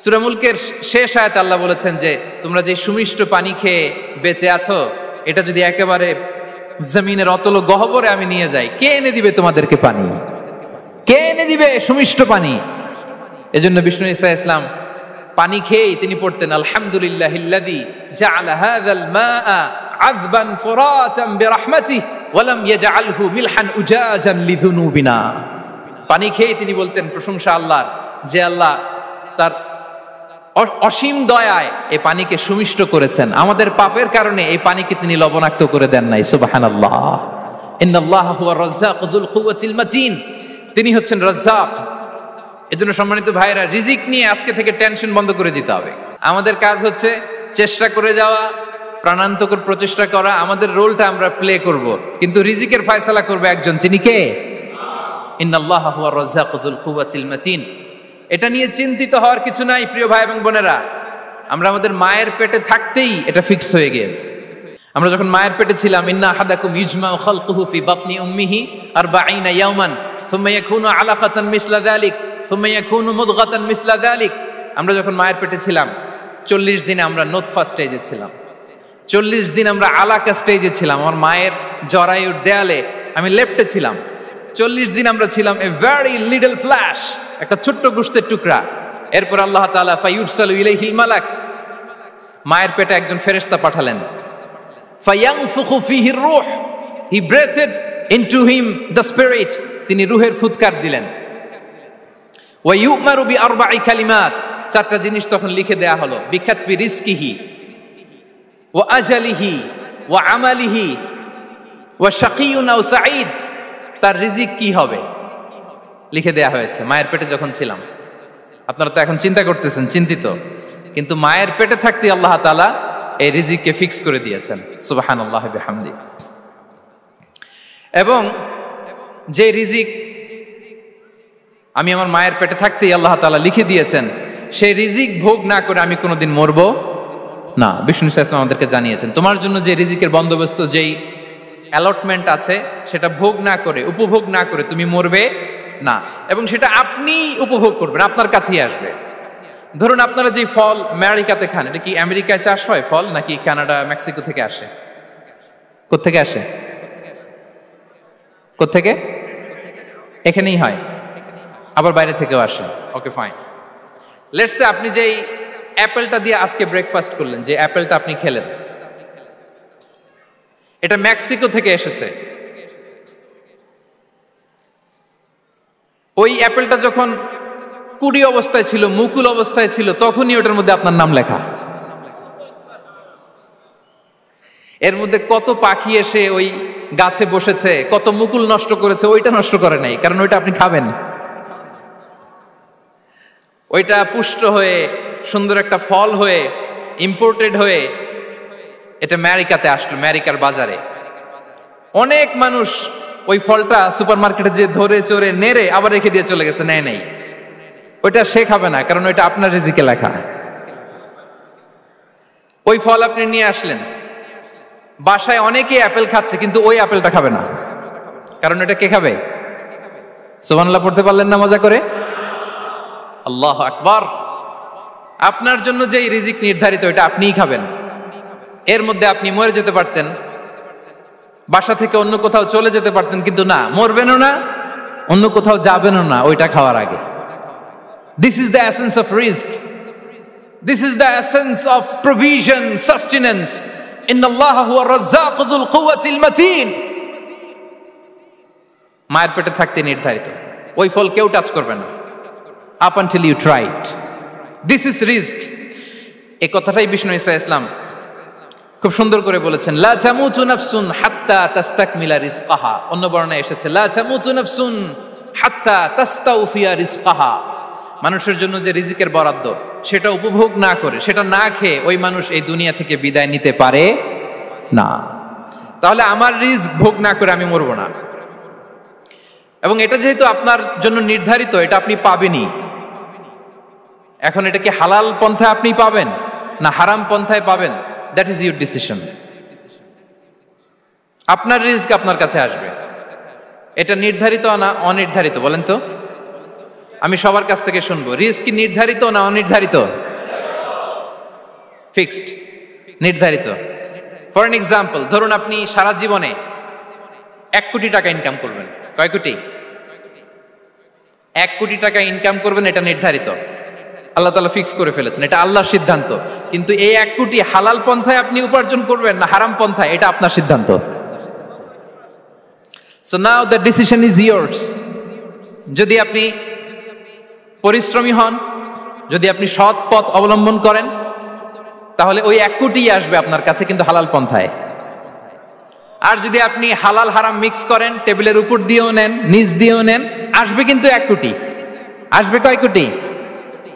সূরা মুলকের শেষ আয়াতে আল্লাহ বলেছেন যে তোমরা যে সুমিষ্ট পানি খেয়ে বেঁচে আছো, এটা যদি একেবারে জমিনের অতল গহ্বরে আমি নিয়ে যাই, কে এনে দিবে তোমাদেরকে পানি? কে এনে দিবে সুমিষ্ট পানি? এজন্য বিষ্ণু ঈসা ইসলাম পানি খেয়েই তিনি পড়তেন, আলহামদুলিল্লাহিল্লাযী জাআলা হাযাল মাআ আযবান ফুরাতান বিরাহমাতিহি ওয়া লাম ইয়াজআলহু মিলহান উজাজান লিযুনুবিনা। পানি খেয়েই তিনি বলতেন প্রশংসা আল্লাহর, যে আল্লাহ তার অসীম দয়ায় এই পানিকে সুমিষ্ট করেছেন, আমাদের পাপের কারণে এই পানিকে তিনি লবণাক্ত করে দেন নাই। সুবহানাল্লাহ। ইন্নাল্লাহা হুয়া রাজ্জাকু যুল কুওয়াতিল মাতিন, তিনি হচ্ছেন রাজ্জাক। এজন্য সম্মানিত ভাইরা, রিজিক নিয়ে আজকে থেকে টেনশন বন্ধ করে দিতে হবে। আমাদের কাজ হচ্ছে চেষ্টা করে যাওয়া, প্রাণান্তকর প্রচেষ্টা করা, আমাদের রোলটা আমরা প্লে করব, কিন্তু রিজিকের ফয়সালা করবে একজন, তিনি কে? ইন্নাল্লাহা হুয়া রাজ্জাকু যুল কুওয়াতিল মাতিন। এটা নিয়ে চিন্তিত হওয়ার কিছু নাই প্রিয় ভাই এবং বোনেরা। আমরা আমাদের মায়ের পেটে থাকতেই এটা ফিক্স হয়ে গিয়েছে। আমরা যখন মায়ের পেটে ছিলাম, ইন্না আহাদাকুম ইজমাউ খালকুহু ফি বাতনি উম্মিহি 40 ইয়াওমান সুম্মা ইয়াকুনু আলাকাতান মিসলা যালিক সুম্মা ইয়াকুনু মুদগাতান মিসলা যালিক। আমরা যখন মায়ের পেটে ছিলাম 40 দিনে আমরা নুতফা স্টেজে ছিলাম, 40 দিন আমরা আলাকা স্টেজে ছিলাম। আমার মায়ের জরায়ুর দেয়ালে আমি লেপ্টে ছিলাম। 40 দিন আমরা ছিলাম এ ভেরি লিটল ফ্ল্যাশ, একটা ছোট্ট গোশতের টুকরা। এরপর আল্লাহ তাআলা ফায়ুরসালু ইলাইহিল মালাক, মায়ের পেটে একজন ফেরেশতা পাঠালেন। ফায়ানফুখু ফিহির রূহ, he breathed into him the spirit, তিনি রূহের ফুৎকার দিলেন। ওয়া ইউমারু বিআরবা'i কালিমাত, 4টা জিনিস তখন লিখে দেয়া হলো। বিখাতবি রিজকিহি ওয়া আজালিহি ওয়া আমালিহি ওয়া শাকিয়ুন আও সাঈদ, তার রিজিক কি হবে লিখে দেয়া হয়েছে মায়ের পেটে যখন ছিলাম। আপনারা তো এখন চিন্তা করতেছেন, চিন্তিত, কিন্তু মায়ের পেটে থাকতে আল্লাহ তাআলা এই রিজিককে ফিক্স করে দিয়েছেন। সুবহানাল্লাহ বিহামদি। এবং যে রিজিক আমি আমার মায়ের পেটে থাকতেই আল্লাহ তাআলা লিখে দিয়েছেন, সেই রিজিক ভোগ না করে আমি কোনোদিন মরবো না। বিষ্ণু ইসলাম আমাদেরকে জানিয়েছেন, তোমার জন্য যে রিজিকের বন্দোবস্ত, যেই অ্যালটমেন্ট আছে, সেটা ভোগ না করে, উপভোগ না করে তুমি মরবে না, এবং সেটা আপনি উপভোগ করবেন, আপনার কাছেই আসবে। ধরুন আপনারা যে ফল আমেরিকাতে খান, এটা কি আমেরিকায় চাষ হয় ফল, নাকি কানাডা মেক্সিকো থেকে আসে? কোত্থেকে আসে? কোত্থেকে? এখানেই হয়, আবার বাইরে থেকেও আসে। Okay fine. লেটস সে আপনি যেই অ্যাপেলটা দিয়ে আজকে ব্রেকফাস্ট করলেন, যে অ্যাপেলটা আপনি খেলেন, এটা মেক্সিকো থেকে এসেছে। ওই অ্যাপেলটা যখন কুড়ি অবস্থায় ছিল, মুকুল অবস্থায় ছিল, তখনই ওটার মধ্যে আপনার নাম লেখা। এর মধ্যে কত পাখি এসে ওই গাছে বসেছে, কত মুকুল নষ্ট করেছে, ওইটা নষ্ট করে নাই, কারণ ওইটা আপনি খাবেন। ওইটা পুষ্ট হয়ে সুন্দর একটা ফল হয়ে ইম্পোর্টেড হয়ে এটা আমেরিকাতে আসলো, আমেরিকার বাজারে। অনেক মানুষ ওই ফলটা সুপার মার্কেটে যে ধরে চড়ে নেড়ে আবার রেখে দিয়ে চলে গেছে, নেয় নাই। ওইটা সে খাবে না, কারণ ওইটা আপনার রিজিকে লেখা। ওই ফল আপনি নিয়ে আসলেন, বাসায় অনেকেই অ্যাপেল খাচ্ছে, কিন্তু ওই অ্যাপেলটা খাবে না, কারণ এটা কে খাবে? সুবহানাল্লাহ পড়তে পারলেন না মজা করে? আল্লাহু আকবার। আপনার জন্য যে রিজিক নির্ধারিত, এটা আপনিই খাবেন। এর মধ্যে আপনি মরে যেতে পারতেন, বাসা থেকে অন্য কোথাও চলে যেতে পারতেন, কিন্তু না, মরবেনও না, অন্য কোথাও যাবেনও না ওইটা খাওয়ার আগে। This is the essence of risk, this is the essence of provision, sustenance. ইন্নাল্লাহা হুয়া রাজ্জাকু যুল কুওয়াতিল মাতিন। মায়ের পেটে থাকতে নির্ধারিত, ওই ফল কেউ টাচ করবে না up until you try it. This is risk. এই কথাটাই বিষ্ণু ঈসা ইসলাম খুব সুন্দর করে বলেছেন, লা তামুতু নাফসুন হাত্তা তাস্তাকমিলা রিজকাহা। অন্য বর্ণনায় এসেছে লা তামুতু নাফসুন হাত্তা তাস্তাউফিয়া রিজকাহা। মানুষের জন্য যে রিজিকের বরাদ্দ, সেটা উপভোগ না করে, সেটা না খেয়ে ওই মানুষ এই দুনিয়া থেকে বিদায় নিতে পারে না। তাহলে আমার রিস্ক ভোগ না করে আমি মরবো না, এবং এটা যেহেতু আপনার জন্য নির্ধারিত, এটা আপনি পাবেনই। এখন এটা কি হালাল পন্থায় আপনি পাবেন না হারাম পন্থায় পাবেন, দ্যাট ইজ ইউর ডিসিশন। আপনার রিস্ক আপনার কাছে আসবে। এটা নির্ধারিত না অনির্ধারিত? বলেন তো, আমি সবার কাছ থেকে শুনবো, রিস্ক কি নির্ধারিত না অনির্ধারিত? ফিক্সড, নির্ধারিত। ফর এন এক্সাম্পল, ধরুন আপনি সারা জীবনে 1 কোটি টাকা ইনকাম করবেন। কয় কোটি? 1 কোটি টাকা ইনকাম করবেন, এটা নির্ধারিত, আল্লাহ তাআলা ফিক্স করে ফেলেছেন, এটা আল্লাহর সিদ্ধান্ত। কিন্তু এই 1 কোটি হালাল পন্থায় আপনি উপার্জন করবেন না হারাম পন্থায়, এটা আপনার সিদ্ধান্ত। So now the decision is years. যদি আপনি পরিশ্রমী হন, যদি আপনি সৎ পথ অবলম্বন করেন, তাহলে ওই 1 কোটি আসবে আপনার কাছে, কিন্তু হালাল পন্থায়। আর যদি আপনি হালাল হারাম মিক্স করেন, টেবিলের উপর দিয়েও নেন, নিচ দিয়েও নেন, আসবে কিন্তু 1 কোটি। আসবে কয় কোটি?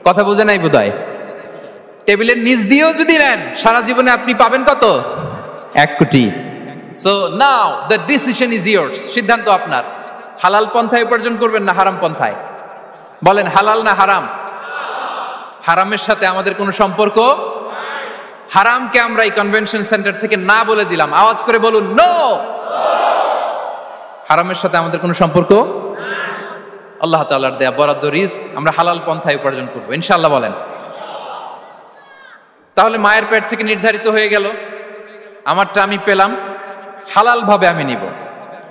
কথা বোঝে নাই বোধহয়। টেবিলের নিচ দিয়েও যদি নেন, সারা জীবনে আপনি পাবেন কত? 1 কোটি। So now the decision is years. সিদ্ধান্ত আপনার। হালাল পন্থায় উপার্জন করবেন না হারাম পন্থায়? বলেন, হালাল না হারাম? হারামের সাথে আমাদের কোনো সম্পর্ক? হারামকে আমরা এই কনভেনশন সেন্টার থেকে না বলে দিলাম, আওয়াজ করে বলুন নো। হারামের সাথে আমাদের কোনো সম্পর্ক? আল্লাহ তাআলার দেয়া বরাদ্দ রিস্ক আমরা হালাল পন্থায় উপার্জন করব ইনশাআল্লাহ। বলেন। তাহলে মায়ের পেট থেকে নির্ধারিত হয়ে গেল, আমারটা আমি পেলাম, হালাল ভাবে আমি নিব।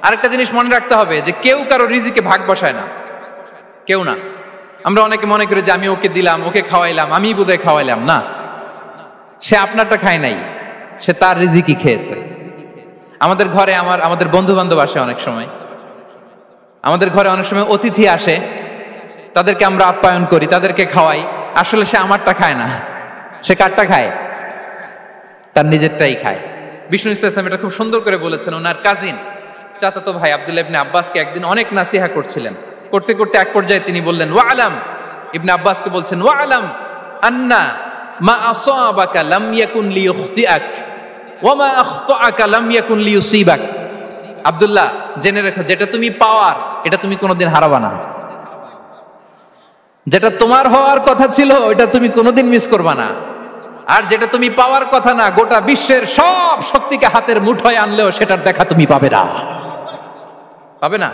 আরেকটা জিনিস মনে রাখতে হবে যে কেউ কারো রিজিকে ভাগ বসায় না, কেউ না। আমরা অনেকে মনে করি যে আমি ওকে দিলাম, ওকে খাওয়াইলাম, আমি বোধহয় খাওয়াইলাম। না, সে আপনারটা খায় নাই, সে তার রিজিকই খেয়েছে। আমাদের ঘরে আমাদের বন্ধু বান্ধব আসে, অনেক সময় আমাদের ঘরে অনেক সময় অতিথি আসে, তাদেরকে আমরা আপ্যায়ন করি, তাদেরকে খাওয়াই। আসলে সে আমারটা খায় না, সে কারটা খায়? তার নিজেরটাই খায়। বিষ্ণু ইসলাম এটা খুব সুন্দর করে বলেছেন। ওনার কাজিন, চাচাতো ভাই আব্দুল্লাহ ইবনে আব্বাসকে একদিন অনেক নাসিহা করছিলেন। করতে করতে এক পর্যায়ে তিনি বললেন, ওয়ালাম ইবনে আব্বাসকে বলছেন ওয়ালাম আন্না মা আসাবাকা লাম ইয়াকুন লিইখতিআক ওয়া মা আখতাআকা লাম ইয়াকুন লিইউসিবাক। আব্দুল্লাহ, জেনে রেখো, যেটা তুমি পাওয়ার এটা তুমি কোনোদিন হারাবা না। যেটা তোমার হওয়ার কথা ছিল ওটা তুমি কোনোদিন মিস করবা না। আর যেটা তুমি পাওয়ার কথা না, গোটা বিশ্বের সব শক্তিকে হাতের মুঠোয় আনলেও সেটার দেখা তুমি পাবে না, পাবে না।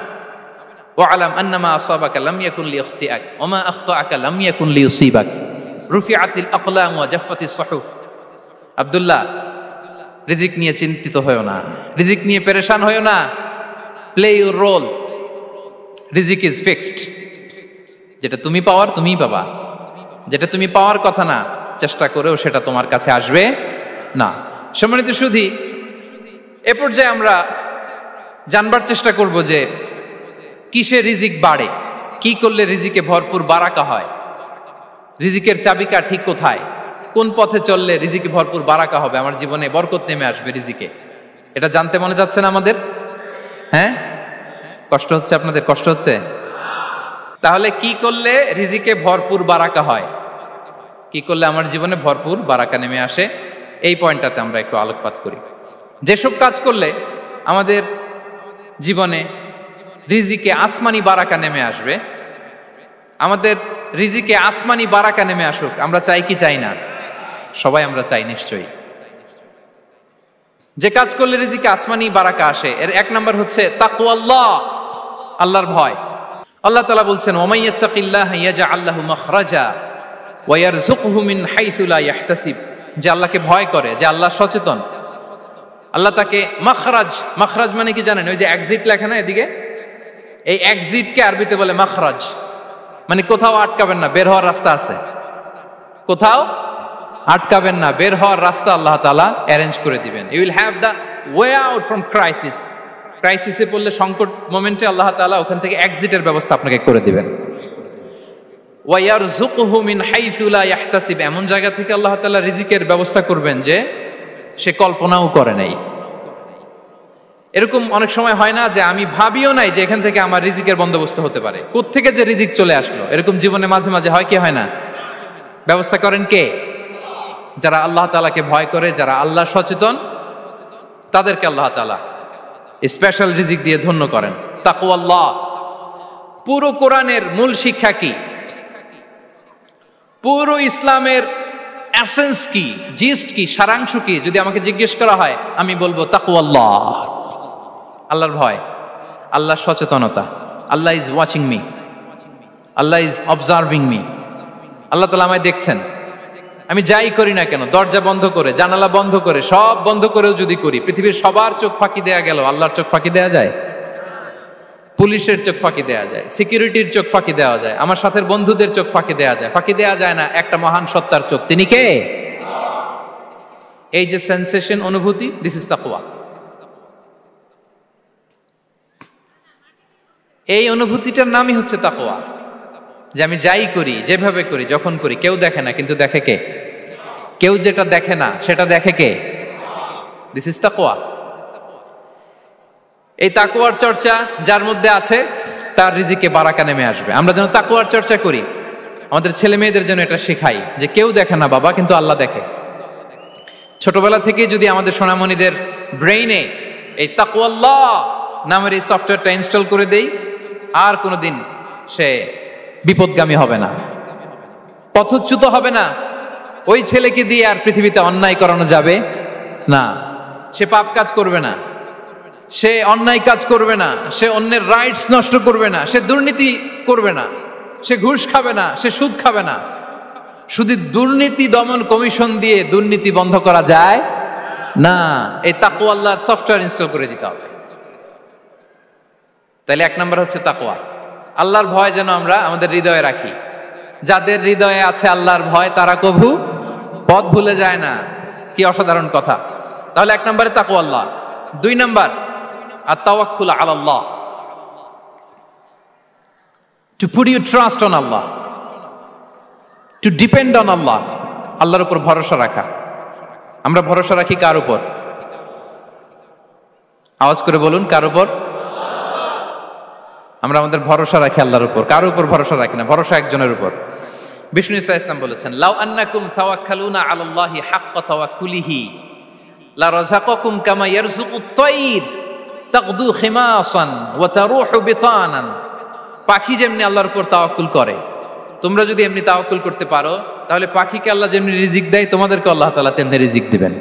ওয়ালাম আন্নামা আসাবাকা লাম ইয়াকুন লিইখতিআক ওয়া মা আখতাআকা লাম ইয়াকুন লিইউসিবাক। রুফিআতিল আকলাম ওয়া জাফফাতিস সুহুফ। আব্দুল্লাহ, রিজিক নিয়ে চিন্তিত হয়ো না, রিজিক নিয়ে পেরেশান হয়ো না। প্লে ইউর রোল, রিজিক ইজ ফিক্সড। যেটা তুমি পাওয়ার তুমিই পাবা, যেটা তুমি পাওয়ার কথা না চেষ্টা করেও সেটা তোমার কাছে আসবে না। সম্মানিত সুধী, এ পর্যায়ে আমরা জানবার চেষ্টা করব যে কিসে রিজিক বাড়ে, কি করলে রিজিকে ভরপুর বারাকা হয়, রিজিকের চাবিকা ঠিক কোথায়, কোন পথে চললে রিজিকে ভরপুর বারাকা হবে, আমার জীবনে বরকত নেমে আসবে রিজিকে। এটা জানতে মনে যাচ্ছে না আমাদের? হ্যাঁ, কষ্ট হচ্ছে আপনাদের? কষ্ট হচ্ছে? তাহলে কি করলে রিজিকে ভরপুর বারাকা হয়, কি করলে আমার জীবনে ভরপুর বারাকা নেমে আসে, এই পয়েন্টটাতে আমরা একটু আলোকপাত করি। যেসব কাজ করলে আমাদের জীবনে রিজিকে আসমানি বারাকা নেমে আসবে, আমাদের রিজিকে আসমানি বারাকা নেমে আসুক, আমরা চাই কি চাই না? সবাই আমরা চাই নিশ্চয়ই। যে কাজ করলে রিজিকে আসমানি বারাকা আসে, এর এক নাম্বার হচ্ছে তাকওয়াল্লাহ, আল্লাহর ভয়। আল্লাহ তাআলা বলছেন ওয়া মাইয়াত্তাকিল্লাহা ইয়াজআল লাহু মাখরাজা ওয়া ইয়ারযুকহু মিন হাইসু লা ইয়াহতাসিব। যে আল্লাহকে ভয় করে, যে আল্লাহ সচেতন, আল্লাহ তাকে মাখরাজ, মাখরাজ মানে কি জানেন? ওই যে এক্সিট লেখা না এদিকে, এই এক্সিটকে আরবিতে বলে মাখরাজ, মানে কোথাও আটকাবেন না, বের হওয়ার রাস্তা আছে, কোথাও আটকাবেন না, বের হওয়ার রাস্তা আল্লাহ তাআলা অ্যারেঞ্জ করে দিবেন। You will have the way out from crisis. ক্রাইসিসে পড়লে, সংকট মোমেন্টে আল্লাহ তাআলা ওখান থেকে এক্সিটের ব্যবস্থা আপনাকে করে দিবেন। ওয়া ইয়ারযুকহু মিন হাইসু লা ইয়াহতাসিব, এমন জায়গা থেকে আল্লাহ তাআলা রিজিকের ব্যবস্থা করবেন যে সে কল্পনাও করে নাই। এরকম অনেক সময় হয় না যে আমি ভাবিও নাই যে এখান থেকে আমার রিজিকের বন্দোবস্ত হতে পারে, কোত্থেকে যে রিজিক চলে আসলো, এরকম জীবনে মাঝে মাঝে হয় কি হয় না? ব্যবস্থা করেন কে? যারা আল্লাহ তাআলাকে ভয় করে, যারা আল্লাহ সচেতন, তাদেরকে আল্লাহ তাআলা স্পেশাল রিজিক দিয়ে ধন্য করেন। তাকওয়াল্লাহ। পুরো কোরআনের মূল শিক্ষা কি? পুরো ইসলামের এসেন্স কি, জিস্ট কি, সারাংশ কি যদি আমাকে জিজ্ঞেস করা হয়, আমি বলবো তাকওয়াল্লাহ, আল্লাহর ভয়, আল্লাহর সচেতনতা। Allah is watching me, Allah is observing me. আল্লাহ তাআলা আমায় দেখছেন, আমি যাই করি না কেন, দরজা বন্ধ করে, জানালা বন্ধ করে, সব বন্ধ করেও যদি করি, পৃথিবীর সবার চোখ ফাঁকি দেয়া গেল, আল্লাহর চোখ ফাঁকি দেয়া যায়? পুলিশের চোখ ফাঁকি দেয়া যায়, সিকিউরিটির চোখ ফাঁকি দেওয়া যায়, আমার সাথে বন্ধুদের চোখ ফাঁকি দেয়া যায়, ফাঁকি দেয়া যায় না একটা মহান সত্তার চোখ। তিনি কে? এই যে সেন্সেশন, অনুভূতি, দিস ইজ তাকওয়া। এই অনুভূতিটার নামই হচ্ছে তাকওয়া, যে আমি যাই করি, যেভাবে করি, যখন করি, কেউ দেখে না, কিন্তু দেখে কে? কেউ যেটা দেখে না সেটা দেখে কে? দিস ইজ তাকওয়া। এই তাকওয়ার চর্চা যার মধ্যে আছে তার রিজিকে বারাকা নেমে আসবে। আমরা যেন তাকওয়ার চর্চা করি, আমাদের ছেলে মেয়েদের জন্য এটা শেখাই যে কেউ দেখে না বাবা, কিন্তু আল্লাহ দেখে। ছোটবেলা থেকে যদি আমাদের সোনামণিদের ব্রেইনে এই তাকওয়াল্লাহ নামের এই সফটওয়্যারটা ইনস্টল করে দেই, আর কোনোদিন সে বিপদগামী হবে না, পথচ্যুত হবে না। ওই ছেলেকে দিয়ে আর পৃথিবীতে অন্যায় করানো যাবে না, সে পাপ কাজ করবে না, সে অন্যায় কাজ করবে না, সে অন্যের রাইটস নষ্ট করবে না, সে দুর্নীতি করবে না, সে ঘুষ খাবে না, সে সুদ খাবে না। শুধু দুর্নীতি দমন কমিশন দিয়ে দুর্নীতি বন্ধ করা যায় না, এই তাকওয়া আল্লাহর সফটওয়্যার ইনস্টল করে দিতে হবে। তাহলে এক নাম্বার হচ্ছে তাকওয়া। আল্লাহর ভয় যেন আমরা আমাদের হৃদয়ে রাখি। যাদের হৃদয়ে আছে আল্লাহর ভয়, তারা কভু পথ ভুলে যায় না। কি অসাধারণ কথা! তাহলে এক নম্বরে তাকওয়া আল্লাহ। দুই number আত-তাওয়াক্কুল আলাল্লাহ, to put your trust on Allah, to depend on Allah, আল্লাহর উপর ভরসা রাখা। আমরা ভরসা রাখি কার উপর? আওয়াজ করে বলুন, কার উপর? আমরা আমাদের ভরসা রাখি আল্লাহর উপর, কারোর উপর ভরসা রাখি না, ভরসা একজনের উপর। বিষ্ণু ইসা ইসলাম বলেছেন, লাউ আন্নাকুম তাওয়াক্কালুনা আলাল্লাহি হাক্কা তাওয়াক্কুলিহি লা রাযাকাকুম কামা ইয়ারযুকুত তায়র তাগদু খিমাসান ওয়া তারুহু বিতানান। পাখি যেমনি আল্লাহর উপর তাওয়াক্কুল করে, তোমরা যদি এমনি তাওয়াক্কুল করতে পারো, তাহলে পাখিকে আল্লাহ যেমনি রিজিক দেয়, তোমাদেরকে আল্লাহ তাআলা তেমনি রিজিক দিবেন।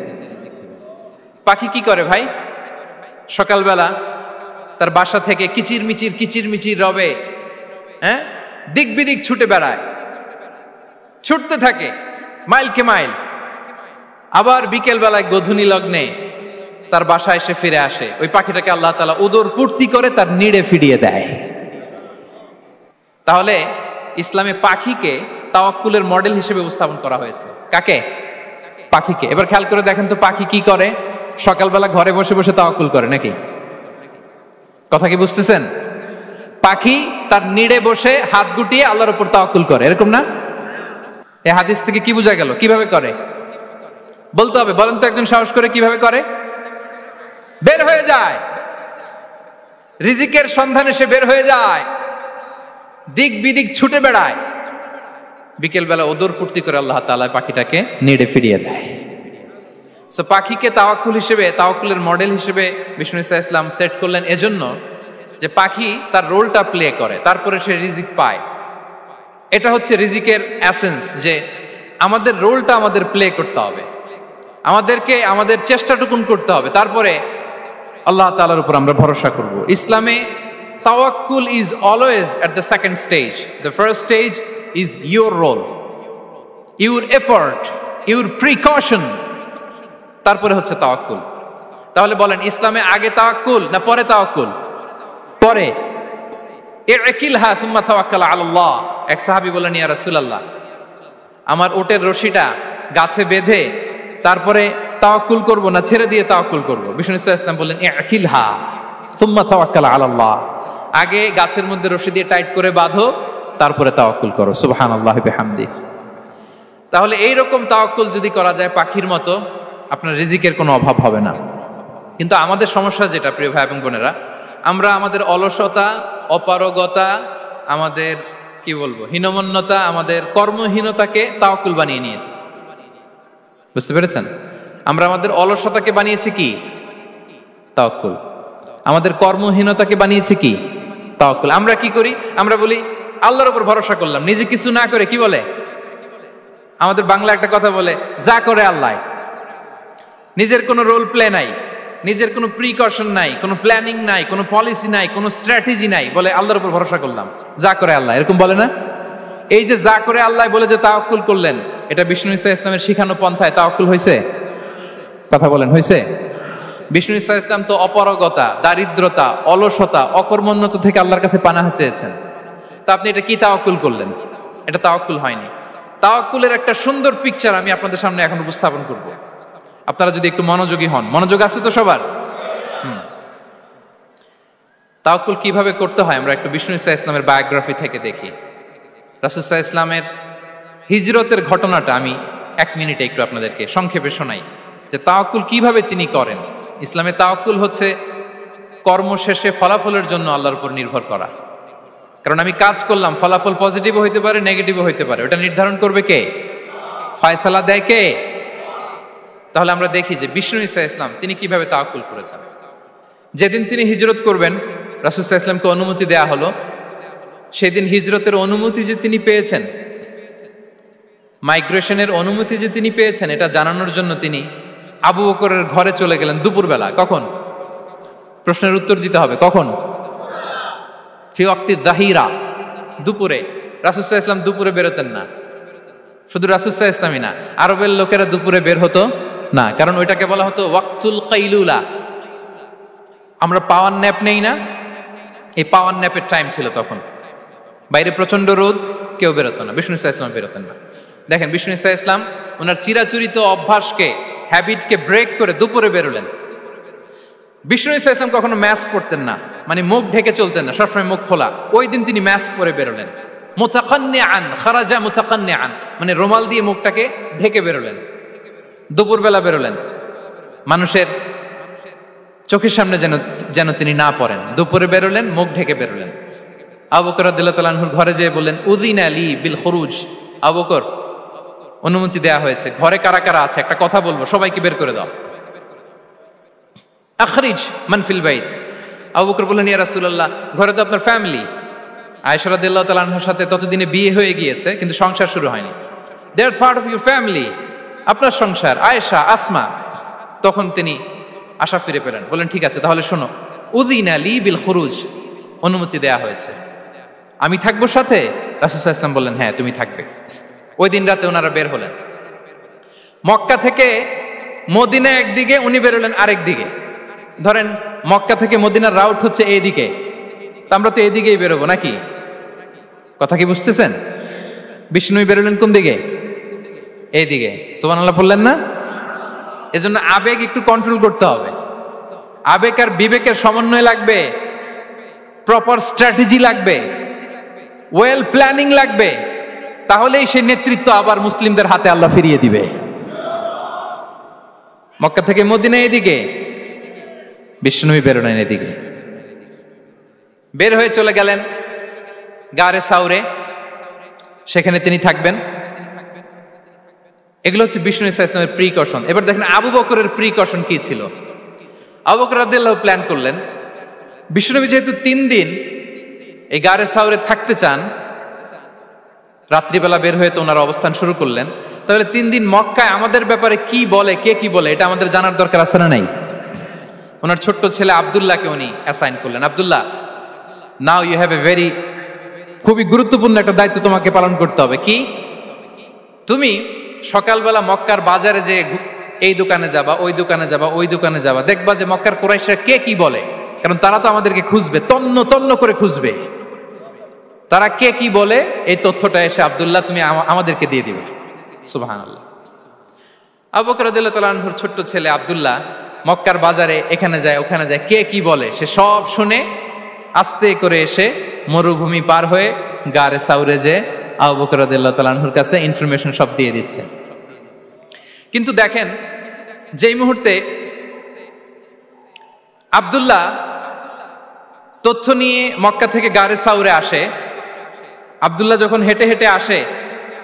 পাখি কি করে ভাই? সকালবেলা তার বাসা থেকে কিচির মিচির রবে, হ্যাঁ, দিক বিদিক ছুটে বেড়ায়, ছুটতে থাকে মাইলকে মাইল। আবার বিকেল বেলায় গোধূলি লগ্নে তার বাসায় এসে ফিরে আসে। ওই পাখিটাকে আল্লাহ তাআলা উদর পূর্তি করে তার নিড়ে ফিরিয়ে দেয়। তাহলে ইসলামে পাখিকে তাওয়াক্কুলের মডেল হিসেবে উপস্থাপন করা হয়েছে। কাকে? পাখিকে। এবার খেয়াল করে দেখেন তো, পাখি কি করে? সকালবেলা ঘরে বসে বসে তাওয়াক্কুল করে নাকি? কথা কি বুঝতেছেন? পাখি তার নিড়ে বসে হাত গুটিয়ে আল্লাহর উপর তাওয়াক্কুল করে, এরকম না? এই হাদিস থেকে কি বোঝা গেল? কিভাবে করে বলতে হবে, বলেন তো একজন সাহস করে কিভাবে করে? বের হয়ে যায়, রিজিকের সন্ধানে সে বের হয়ে যায়, দিক বিদিক ছুটে বেড়ায়, বিকেল বেলা ওদর পূর্তি করে আল্লাহ তাআলা পাখিটাকে নিড়ে ফিরিয়ে দেয়। সো পাখিকে তাওয়াক্কুল হিসেবে, তাওয়াক্কুলের মডেল হিসেবে বিষ্ণু ইসা ইসলাম সেট করলেন এজন্য যে পাখি তার রোলটা প্লে করে, তারপরে সে রিজিক পায়। এটা হচ্ছে রিজিকের এসেন্স, যে আমাদের রোলটা আমাদের প্লে করতে হবে, আমাদেরকে আমাদের চেষ্টাটুকুন করতে হবে, তারপরে আল্লাহ তাআলার উপর আমরা ভরসা করব। ইসলামে তাওয়াক্কুল is always at the second stage. The first stage is your role, your effort, your precaution, তারপরে হচ্ছে তাওয়াক্কুল। তাহলে বলেন, ইসলামে আগে তাওয়াক্কুল না পরে তাওয়াক্কুল? পরে। ইকিলহা সুম্মা তাওয়াক্কাল আলাল্লাহ। এক সাহাবী বলেন, ইয়া রাসূলুল্লাহ, আমার ওটের রশিটা গাছে বেঁধে তারপরে তাওয়াক্কুল করব না ছেড়ে দিয়ে তাওয়াক্কুল করব? বিষ্ণু সাল্লাল্লাহু আলাইহি ওয়াসাল্লাম বললেন, ইকিলহা সুম্মা তাওয়াক্কাল আলাল্লাহ। আগে গাছের মধ্যে রশি দিয়ে টাইট করে বাঁধো, তারপরে তাওয়াক্কুল করো। সুবহানাল্লাহি বিহামদি। তাহলে এইরকম তাওয়াক্কুল যদি করা যায় পাখির মতো, আপনার রিজিকের কোনো অভাব হবে না। কিন্তু আমাদের সমস্যা যেটা, প্রিয় ভাই এবং বোনেরা, আমরা আমাদের অলসতা, অপারগতা, আমাদের কি বলবো, হীনমন্যতা, আমাদের কর্মহীনতাকে তাওয়াক্কুল বানিয়ে নিয়েছি। বুঝতে পেরেছেন? আমরা আমাদের অলসতাকে বানিয়েছি কি? তাওয়াক্কুল। আমাদের কর্মহীনতাকে বানিয়েছি কি? তাওয়াক্কুল। আমরা কি করি? আমরা বলি আল্লাহর উপর ভরসা করলাম, নিজে কিছু না করে। কি বলে আমাদের বাংলা একটা কথা বলে, যা করে আল্লাহ। নিজের কোনো রোল প্লে নাই, নিজের কোনো প্রিকশন নাই, কোনো প্ল্যানিং নাই, কোনো পলিসি নাই, কোনো স্ট্র্যাটেজি নাই, বলে আল্লাহর উপর ভরসা করলাম, যা করে আল্লাহ। এরকম বলে না? এই যে যা করে আল্লাহ বলে যে তাওয়াক্কুল করলেন, এটা বিষ্ণু ইসা ইসলামের শিখানো পন্থায় তাওয়াক্কুল হয়েছে? কথা বলেন, হয়েছে? বিষ্ণু ইসা ইসলাম তো অপারগতা, দারিদ্রতা, অলসতা, অকর্মণ্যতা থেকে আল্লাহর কাছে পানাহ চেয়েছেন। তা আপনি এটা কি তাওয়াক্কুল করলেন? এটা তাওয়াক্কুল হয়নি। তাওয়াক্কুলের একটা সুন্দর পিকচার আমি আপনাদের সামনে এখন উপস্থাপন করব, আপনারা যদি একটু মনোযোগী হন। মনোযোগ আছে তো সবার? তাওয়াক্কুল কিভাবে করতে হয় আমরা একটু বিষ্ণু ইসা ইসলামের বায়োগ্রাফি থেকে দেখি। রাসূল সাল্লাল্লাহু আলাইহি ওয়াসাল্লামের হিজরতের ঘটনাটা আমি 1 মিনিটে একটু আপনাদেরকে সংক্ষেপে শোনাই, যে তাওয়াক্কুল কিভাবে তিনি করেন। ইসলামে তাওয়াক্কুল হচ্ছে কর্ম শেষে ফলাফলের জন্য আল্লাহর উপর নির্ভর করা। কারণ আমি কাজ করলাম, ফলাফল পজিটিভও হইতে পারে, নেগেটিভও হইতে পারে, ওটা নির্ধারণ করবে কে? ফয়সালা দেয় কে? তাহলে আমরা দেখি যে বিষ্ণু ইসা ইসলাম তিনি কিভাবে তাওয়াক্কুল করেছেন। যেদিন তিনি হিজরত করবেন, রাসূল সাল্লাল্লাহু আলাইহি ওয়াসাল্লামকে অনুমতি দেয়া হলো, সেদিন হিজরতের অনুমতি যে তিনি পেয়েছেন, মাইগ্রেশনের অনুমতি যে তিনি পেয়েছেন, এটা জানানোর জন্য তিনি আবু বকরের ঘরে চলে গেলেন দুপুরবেলা। কখন? প্রশ্নের উত্তর দিতে হবে, কখন? ফি ওয়াক্তি যাহিরা, দুপুরে। রাসূল সাল্লাল্লাহু আলাইহি ওয়াসাল্লাম দুপুরে বেরোতেন না। শুধু রাসূল সাল্লাল্লাহু আলাইহি ওয়াসাল্লামই না, আরবের লোকেরা দুপুরে বের হতো না, কারণ ওইটাকে বলা হতো ওয়াক্তুল কাইলুলা। আমরা পাওয়ার ন্যাপ নেই না, এই পাওয়ার ন্যাপের টাইম ছিল তখন। বাইরে প্রচন্ড রোদ, কেউ বেরোতো না, বিষ্ণু ইসা ইসলাম বেরোতেন না। দেখেন বিষ্ণু ইসা ইসলাম ওনার চিরাচরিত অভ্যাসকে, হ্যাবিটকে ব্রেক করে দুপুরে বেরোলেন। বিষ্ণু ইসা ইসলাম কখনো মাস্ক পরতেন না, মানে মুখ ঢেকে চলতেন না, সবসময় মুখ খোলা। ওই দিন তিনি মাস্ক পরে বেরোলেন। মুতাকান্নিআন, খারাজা মুতাকান্নিআন, মানে রুমাল দিয়ে মুখটাকে ঢেকে বেরোলেন, দুপুরবেলা বেরোলেন। মানুষের চোখের সামনে যেন তিনি না পড়েন, দুপুরে বেরোলেন, মুখ ঢেকে বেরোলেন। আবু বকর রাদিয়াল্লাহু তাআলা আনহুর ঘরে যেয়ে বললেন, উযিনা লি বিল খুরুজ। আবু বকর, অনুমতি দেয়া হয়েছে, ঘরে কারা কারা আছে একটা কথা বলবো, সবাইকে বের করে দাও। আখরিজ মান ফিল বাইত। আবু বকর বললেন, ইয়া রাসূলুল্লাহ, ঘরে তো আপনার ফ্যামিলি। আয়েশা রাদিয়াল্লাহু তাআলা আনহার সাথে ততদিনে বিয়ে হয়ে গিয়েছে, কিন্তু সংসার শুরু হয়নি। দে আর পার্ট অফ ইউর ফ্যামিলি, আপনার সংসার, আয়েশা, আসমা। তখন তিনি আশা ফিরে পেলেন, বলেন ঠিক আছে তাহলে শোনো, উযিনা লি বিল খুরুজ, অনুমতি দেয়া হয়েছে, আমি থাকবো সাথে? রাসূল সাল্লাল্লাহু আলাইহি ওয়াসাল্লাম বললেন, হ্যাঁ তুমি থাকবে। ওই দিন রাতে ওনারা বের হলেন মক্কা থেকে মদিনা একদিকে, উনি বেরোলেন আরেক দিকে। ধরেন মক্কা থেকে মদিনার রাউট হচ্ছে এইদিকে, তা আমরা তো এইদিকেই বেরোবো নাকি? কথা কি বুঝতেছেন? বিষ্ণুই বেরোলেন কোন দিকে? এইদিকে। সুবহানাল্লাহ বললেন না? এজন্য আবেগ একটু কন্ট্রোল করতে হবে। আবেগ আর বিবেকের সমন্বয় লাগবে, প্রপার স্ট্র্যাটেজি লাগবে, ওয়েল প্ল্যানিং লাগবে, তাহলেই সেই নেতৃত্ব আবার মুসলিমদের হাতে আল্লাহ ফিরিয়ে দিবে। মক্কা থেকে মদিনা এদিকে, বিষ্ণুই বেরোলেন এদিকে। বের হয়ে চলে গেলেন গারে সাউরে, সেখানে তিনি থাকবেন। এগুলো হচ্ছে বিষ্ণু ইসা ইসলামের প্রিকশন। এবার দেখেন আবু বকরের প্রিকশন কি ছিল। আবু বকর রাদিয়াল্লাহু প্ল্যান করলেন, বিষ্ণুনবী যেহেতু 3 দিন এই গারে সাউরে থাকতে চান, রাত্রিবেলা বের হয়ে তো ওনার অবস্থান শুরু করলেন, তাহলে 3 দিন মক্কায় আমাদের ব্যাপারে কি বলে, কে কি বলে, এটা আমাদের জানার দরকার আছে না নাই? ওনার ছোট্ট ছেলে আব্দুল্লাহকে উনি অ্যাসাইন করলেন। Abdullah, now you have a very, খুবই গুরুত্বপূর্ণ একটা দায়িত্ব তোমাকে পালন করতে হবে। কি? তুমি সকালবেলা মক্কার বাজারে যে এই দোকানে যাবা, ওই দোকানে যাবা, ওই দোকানে যাবা, দেখবা যে মক্কার কুরাইশরা কে কি বলে, কারণ তারা তো আমাদেরকে খুঁজবে, তন্ন তন্ন করে খুঁজবে, তারা কে কি বলে এই তথ্যটা এসে আব্দুল্লাহ তুমি আমাদেরকে দিয়ে দিবে। সুবহানাল্লাহ। আবু বকর রাদিয়াল্লাহু তাআলা আনহুর ছোট্ট ছেলে আব্দুল্লাহ মক্কার বাজারে এখানে যায় ওখানে যায়, কে কি বলে সে সব শুনে আস্তে করে এসে মরুভূমি পার হয়ে গারে সাউরে যে আবু বকর রাদিয়াল্লাহু তাআলা আনহুর কাছে ইনফরমেশন সব দিয়ে দিচ্ছে। কিন্তু দেখেন, যেই মুহূর্তে আব্দুল্লাহ তথ্য নিয়ে মক্কা থেকে গারে সাউরে আসে, আব্দুল্লাহ যখন হেঁটে হেঁটে আসে,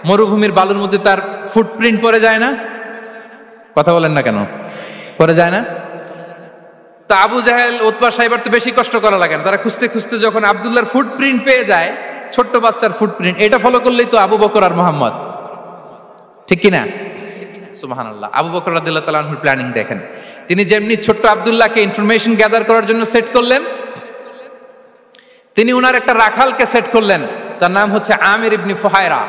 মরুভূমির বালুর মধ্যে তার ফুটপ্রিন্ট পড়ে যায় না? কথা বলেন না কেন? পড়ে যায় না? তা আবু জাহেল, উতবা সাইবার তো বেশি কষ্ট করা লাগে না, তারা খুঁজতে খুঁজতে যখন আব্দুল্লাহর ফুটপ্রিন্ট পেয়ে যায়, ছোট্ট বাচ্চার ফুটপ্রিন্ট, এটা ফলো করলেই তো আবু বকর আর মুহাম্মদ, ঠিক কিনা? সুবহানাল্লাহ। আবু বকর রাদিয়াল্লাহু তাআলা আনহুর প্ল্যানিং দেখেন, তিনি যেমনি ছোট্ট আব্দুল্লাহকে ইনফরমেশন গ্যাদার করার জন্য সেট করলেন, তিনি উনার একটা রাখালকে সেট করলেন, তার নাম হচ্ছে আমির ইবনে ফুহায়রা।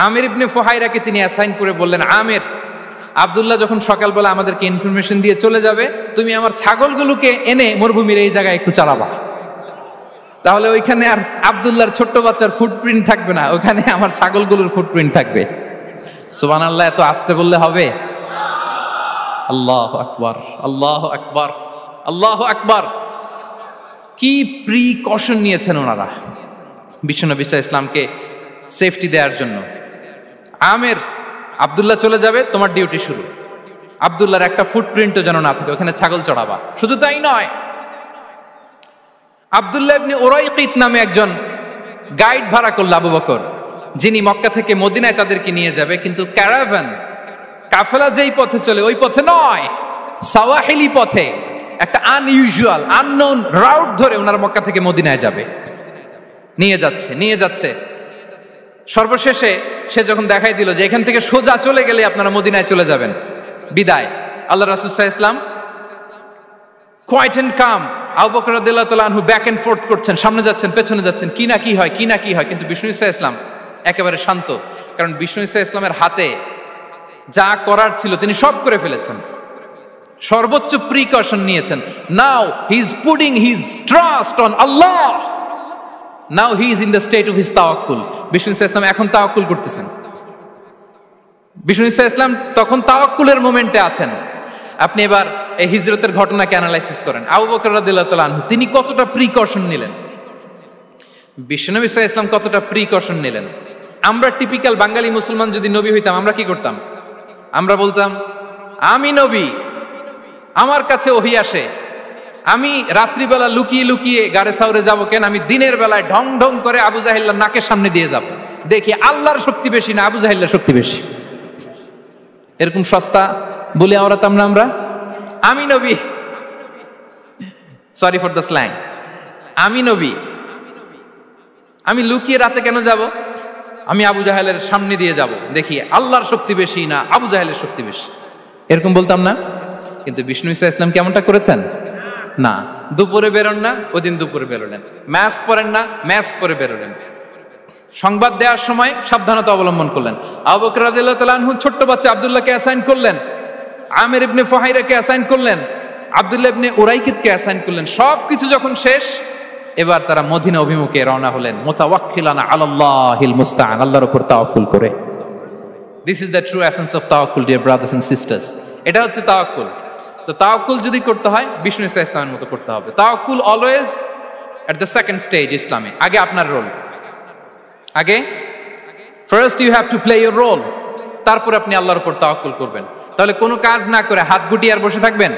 আমির ইবনে ফুহায়রাকে তিনি অ্যাসাইন করে বললেন, আমির, আব্দুল্লাহ যখন সকালবেলা আমাদেরকে ইনফরমেশন দিয়ে চলে যাবে, তুমি আমার ছাগলগুলোকে এনে মরুভূমির এই জায়গায় একটু চালাবা, তাহলে ওইখানে আর আব্দুল্লাহর ছোট্ট বাচ্চার ফুটপ্রিন্ট থাকবে না, ওখানে আমার ছাগলগুলোর ফুটপ্রিন্ট থাকবে। সুবহানাল্লাহ। এত আসতে বললে হবে? আল্লাহু আকবার, আল্লাহু আকবার, আল্লাহু আকবার। কি প্রিকশন নিয়েছেন ওনারা বিশ্বনবী সাল্লাল্লাহু আলাইহি ইসলামকে সেফটি দেওয়ার জন্য। আমের, আব্দুল্লাহ চলে যাবে, তোমার ডিউটি শুরু, আব্দুল্লাহর একটা ফুটপ্রিন্টও যেন না থাকে, ওখানে ছাগল চড়াবা। শুধু তাই নয়, আব্দুল্লাহ ইবনে উরাইকিত নামে একজন গাইড ভাড়া করল আবু বকর, যিনি মক্কা থেকে মদিনায় তাদেরকে নিয়ে যাবে, কিন্তু ক্যারাভান, কাফেলা যেই পথে চলে ওই পথে নয়, সাওয়াহিলি পথে, একটা আনইউজুয়াল আননোন রাউট ধরে ওনারা মক্কা থেকে মদিনায় যাবে। নিয়ে যাচ্ছে সর্বশেষে সে যখন দেখাই দিল যে এখান থেকে সোজা চলে গেলে আপনারা মদিনায় চলে যাবেন, বিদায়। আল্লাহ রাসূল সাল্লাল্লাহু আলাইহি ওয়াসাল্লাম কোয়াইট এন্ড কাম, আবু বকর রাদিয়াল্লাহু তাআলা আনহু ব্যাক এন্ড ফোর্থ করছেন, সামনে যাচ্ছেন, পেছনে যাচ্ছেন, কি না কি হয়, কিন্তু বিষ্ণু সাল্লাল্লাহু আলাইহি ওয়াসাল্লাম একেবারে শান্ত, কারণ বিষ্ণু সাল্লাল্লাহু আলাইহি ওয়াসাল্লামের হাতে যা করার ছিল তিনি সব করে ফেলেছেন, সর্বোচ্চ প্রিকশন নিয়েছেন। Now he is putting his trust on Allah, now he is in the state of his তাওয়াক্কুল। বিষ্ণু সাল্লাল্লাহু আলাইহি ওয়াসাল্লাম এখন তাওয়াক্কুল করতেছেন, বিষ্ণু সাল্লাল্লাহু আলাইহি ওয়াসাল্লাম তখন তাওয়াক্কুলের মোমেন্টে আছেন। আপনি এবার এই হিজরতের ঘটনাকে অ্যানালাইসিস করেন, আবু বকর রাদিয়াল্লাহু তাআলা আনহু তিনি কতটা প্রিকশন নিলেন, বিশ্বনবী সাল্লাল্লাহু আলাইহি ওয়াসাল্লাম কতটা প্রিকশন নিলেন। আমরা টিপিক্যাল বাঙালি মুসলমান যদি নবী হইতাম, আমরা কি করতাম? আমরা বলতাম, আমি নবী, আমার কাছে ওহী আসে, আমি রাত্রিবেলা লুকিয়ে লুকিয়ে গারে সাউরে যাবো কেন? আমি দিনের বেলায় ঢং ঢং করে আবু জাহিল্লার নাকের সামনে দিয়ে যাব, দেখি আল্লাহর শক্তি বেশি না আবু জাহিল্লার শক্তি বেশি। এরকম সস্তা বলে আওড়াতাম না আমরা? আমি নবী, সরি ফর দ্য স্ল্যাং, আমি নবী, আমি লুকিয়ে রাতে কেন যাব? আমি আবু জাহেলের সামনে দিয়ে যাব, দেখি আল্লাহর শক্তি বেশি না আবু জাহেলের শক্তি বেশি। এরকম বলতাম না? কিন্তু বিষ্ণু ঈসা ইসলাম কেমনটা করেছেন? না, দুপুরে বেরোন না, ওই দিন দুপুরে বেরোলেন। মাস্ক পরেন না, মাস্ক পরে বেরোলেন। সংবাদ দেওয়ার সময় সাবধানতা অবলম্বন করলেন। আবু বকর রাদিয়াল্লাহু তাআলা আনহু ছোট্ট বাচ্চা আব্দুল্লাহকে অ্যাসাইন করলেন, আমির ইবনে ফুহাইরাকে অ্যাসাইন করলেন, আব্দুল্লাহ ইবনে উরাইকিতকে অ্যাসাইন করলেন। সবকিছু যখন শেষ, এবার তারা মদিনা অভিমুখে রওনা হলেন, মুতাওয়াক্কিলানা আলাল্লাহিল মুস্তাআন, আল্লাহর উপর তাওয়াক্কুল করে। This is the true essence of তাওয়াক্কুল, ডিয়ার ব্রাদার্স এন্ড সিস্টার্স। এটা হচ্ছে তাওয়াক্কুল। তো তাওয়াক্কুল যদি করতে হয় বিষ্ণু ঈসা ইসলামের মতো করতে হবে। তাওয়াক্কুল always at the second stage ইসলামে। আগে আপনার রোল, আগে first you have to play your role, তারপর আপনি আল্লাহর উপর তাওয়াক্কুল করবেন। তাহলে কোনো কাজ না করে হাত গুটিয়ে আর বসে থাকবেন,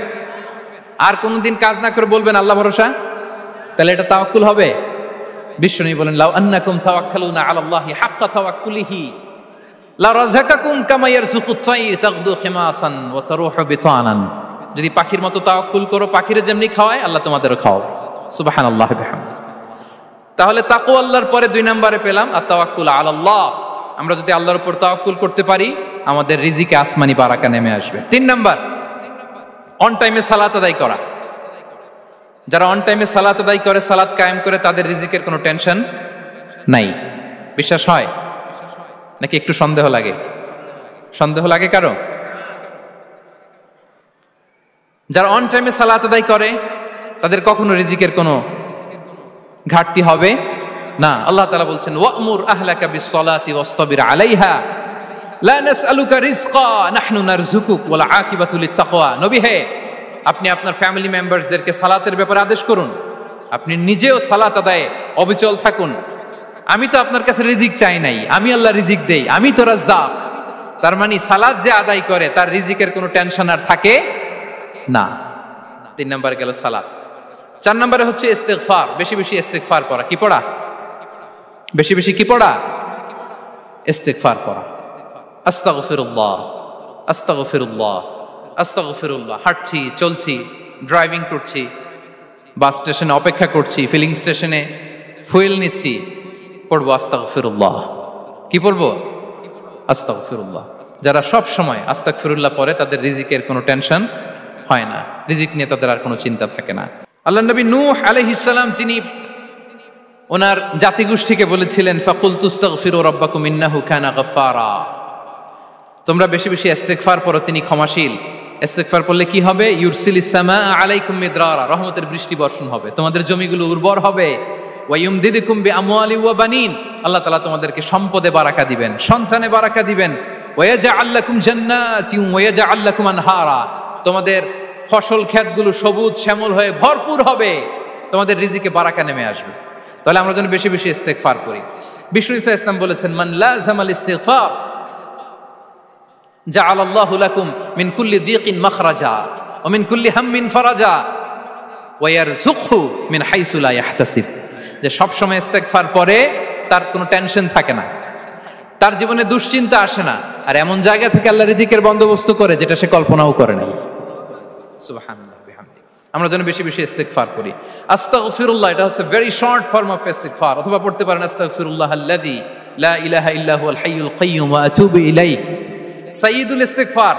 আর কোনোদিন কাজ না করে বলবেন আল্লাহ ভরসা, তাহলে এটা তাওয়াক্কুল হবে? বিশ্বনবী বলেন, লাউ আন্নাকুম তাওয়াক্কালুনা আলাল্লাহি হাক্কা তাওয়াক্কুলিহি লা রাযাকাকুম কামা ইয়ারযুকুত তাইর তাগদু খিমাসান ওয়া তারুহু বিতানান। যদি পাখির মতো তাওয়াক্কুল করো, পাখিরে যেমনি খাওয়ায় আল্লাহ তোমাদেরও খাওয়াবে। সুবহানাল্লাহ বিহামদিহি। তাহলে তাকওয়া আল্লাহর পরে 2 নম্বরে পেলাম আত-তাওয়াক্কুল আলাল্লাহ। আমরা যদি আল্লাহর উপর তাওয়াক্কুল করতে পারি, আমাদের রিজিকে আসমানি বারাকা নেমে আসবে। 3 নাম্বার, অন টাইমে সালাত আদায় করা। যারা অন টাইমে সালাত আদায় করে, সালাত কায়েম করে, তাদের রিজিকের কোনো টেনশন নাই। বিশ্বাস হয় নাকি একটু সন্দেহ লাগে? সন্দেহ লাগে কারো? যারা অন টাইমে সালাত আদায় করে তাদের কখনো রিজিকের কোনো ঘাটতি হবে না। আল্লাহ তাআলা বলছেন, ওয়া'মুর আহলাকা বিস-সালাতি ওয়াসতাবির আলাইহা লা নাসআলুকা রিজকা নাহনু নারযুকুক ওয়াল আকিবাতু লিত-তাকওয়া। নবী হে, আপনি আপনার ফ্যামিলি মেম্বারসদেরকে সালাতের ব্যাপারে আদেশ করুন, আপনি নিজেও সালাত আদায়ে অবিচল থাকুন। আমি তো আপনার কাছে রিজিক চাই নাই, আমি আল্লাহ রিজিক দেই, আমি তো রাজ্জাক। তার মানে সালাত যে আদায় করে তার রিজিকের কোনো টেনশন আর থাকে না। 3 নম্বরে গেল সালাত। 4 নম্বরে হচ্ছে ইস্তিগফার, বেশি বেশি ইস্তিগফার পড়া। কি পড়া? বেশি বেশি কি পড়া? ইস্তিগফার পড়া। আস্তাগফিরুল্লাহ, আস্তাগফিরুল্লাহ, আস্তাগফিরুল্লাহ। হাঁটছি, চলছি, ড্রাইভিং করছি, বাস স্টেশনে অপেক্ষা করছি, ফিলিং স্টেশনে ফুয়েল নিচ্ছি, পড়বো আস্তাগফিরুল্লাহ। কি পড়বো? আস্তাগফিরুল্লাহ। যারা সব সময় আস্তাগফিরুল্লাহ পড়ে তাদের রিজিকের কোনো টেনশন হয় না, রিজিক নিয়ে তাদের আর কোনো চিন্তা থাকে না। আল্লাহ নবী নূহ আলাইহিস সালাম, যিনি ওনার জাতিগোষ্ঠীকে বলেছিলেন, ফাকুলতু আস্তাগফিরু রাব্বাকুম ইন্নাহু কানা গাফফারা, তোমরা বেশি বেশি ইস্তিগফার পড়ো, তিনি ক্ষমাশীল। ইস্তিগফার পড়লে কি হবে? ইউরসিলিস সামাআ আলাইকুম মিদরারা, রহমতের বৃষ্টি বর্ষণ হবে, তোমাদের জমিগুলো উর্বর হবে। ওয়া ইউমদিদুকুম বিআমওয়ালি ওয়া বানিন, আল্লাহ তাআলা তোমাদেরকে সম্পদে বারাকা দিবেন, সন্তানে বারাকা দিবেন। ওয়া ইয়াজআল লাকুম জান্নাতিন ওয়া ইয়াজআল লাকুম আনহারা, তোমাদের ফসল ক্ষেতগুলো সবুজ শ্যামল হয়ে ভরপুর হবে, তোমাদের রিজিকে বারাকা নেমে আসবে। তাহলে আমরা যেন বেশি বেশি ইস্তিগফার করি। বিষ্ণু ঈসা ইসলাম বলেছেন, মান লাযামাল ইস্তিগফার জাআলাল্লাহু লাকুম মিন কুল্লি দিকিন মাখরাজা ওয়া মিন কুল্লি হাম্মিন ফারাজা ওয়া ইয়ারযুকহু মিন হাইসু লা ইয়াহতাসিব। যে সব সময় ইস্তিগফার পড়ে তার কোনো টেনশন থাকে না, তার জীবনে দুশ্চিন্তা আসে না, আর এমন জায়গা থেকে আল্লাহ রিজিকের বন্দোবস্ত করে যেটা সে কল্পনাও করে নাই। সুবহানাল্লাহ বিহামদিহি। আমরা যেন বেশি বেশি ইস্তিগফার করি। আস্তাগফিরুল্লাহ, এটা হচ্ছে ভেরি শর্ট ফর্ম অফ ইস্তিগফার। অথবা পড়তে পারেন আস্তাগফিরুল্লাহাল্লাযী লা ইলাহা ইল্লা হুয়াল হাইয়ুল কাইয়্যুম ওয়া আতুবু ইলাইহি। সাইয়্যিদুল ইস্তিগফার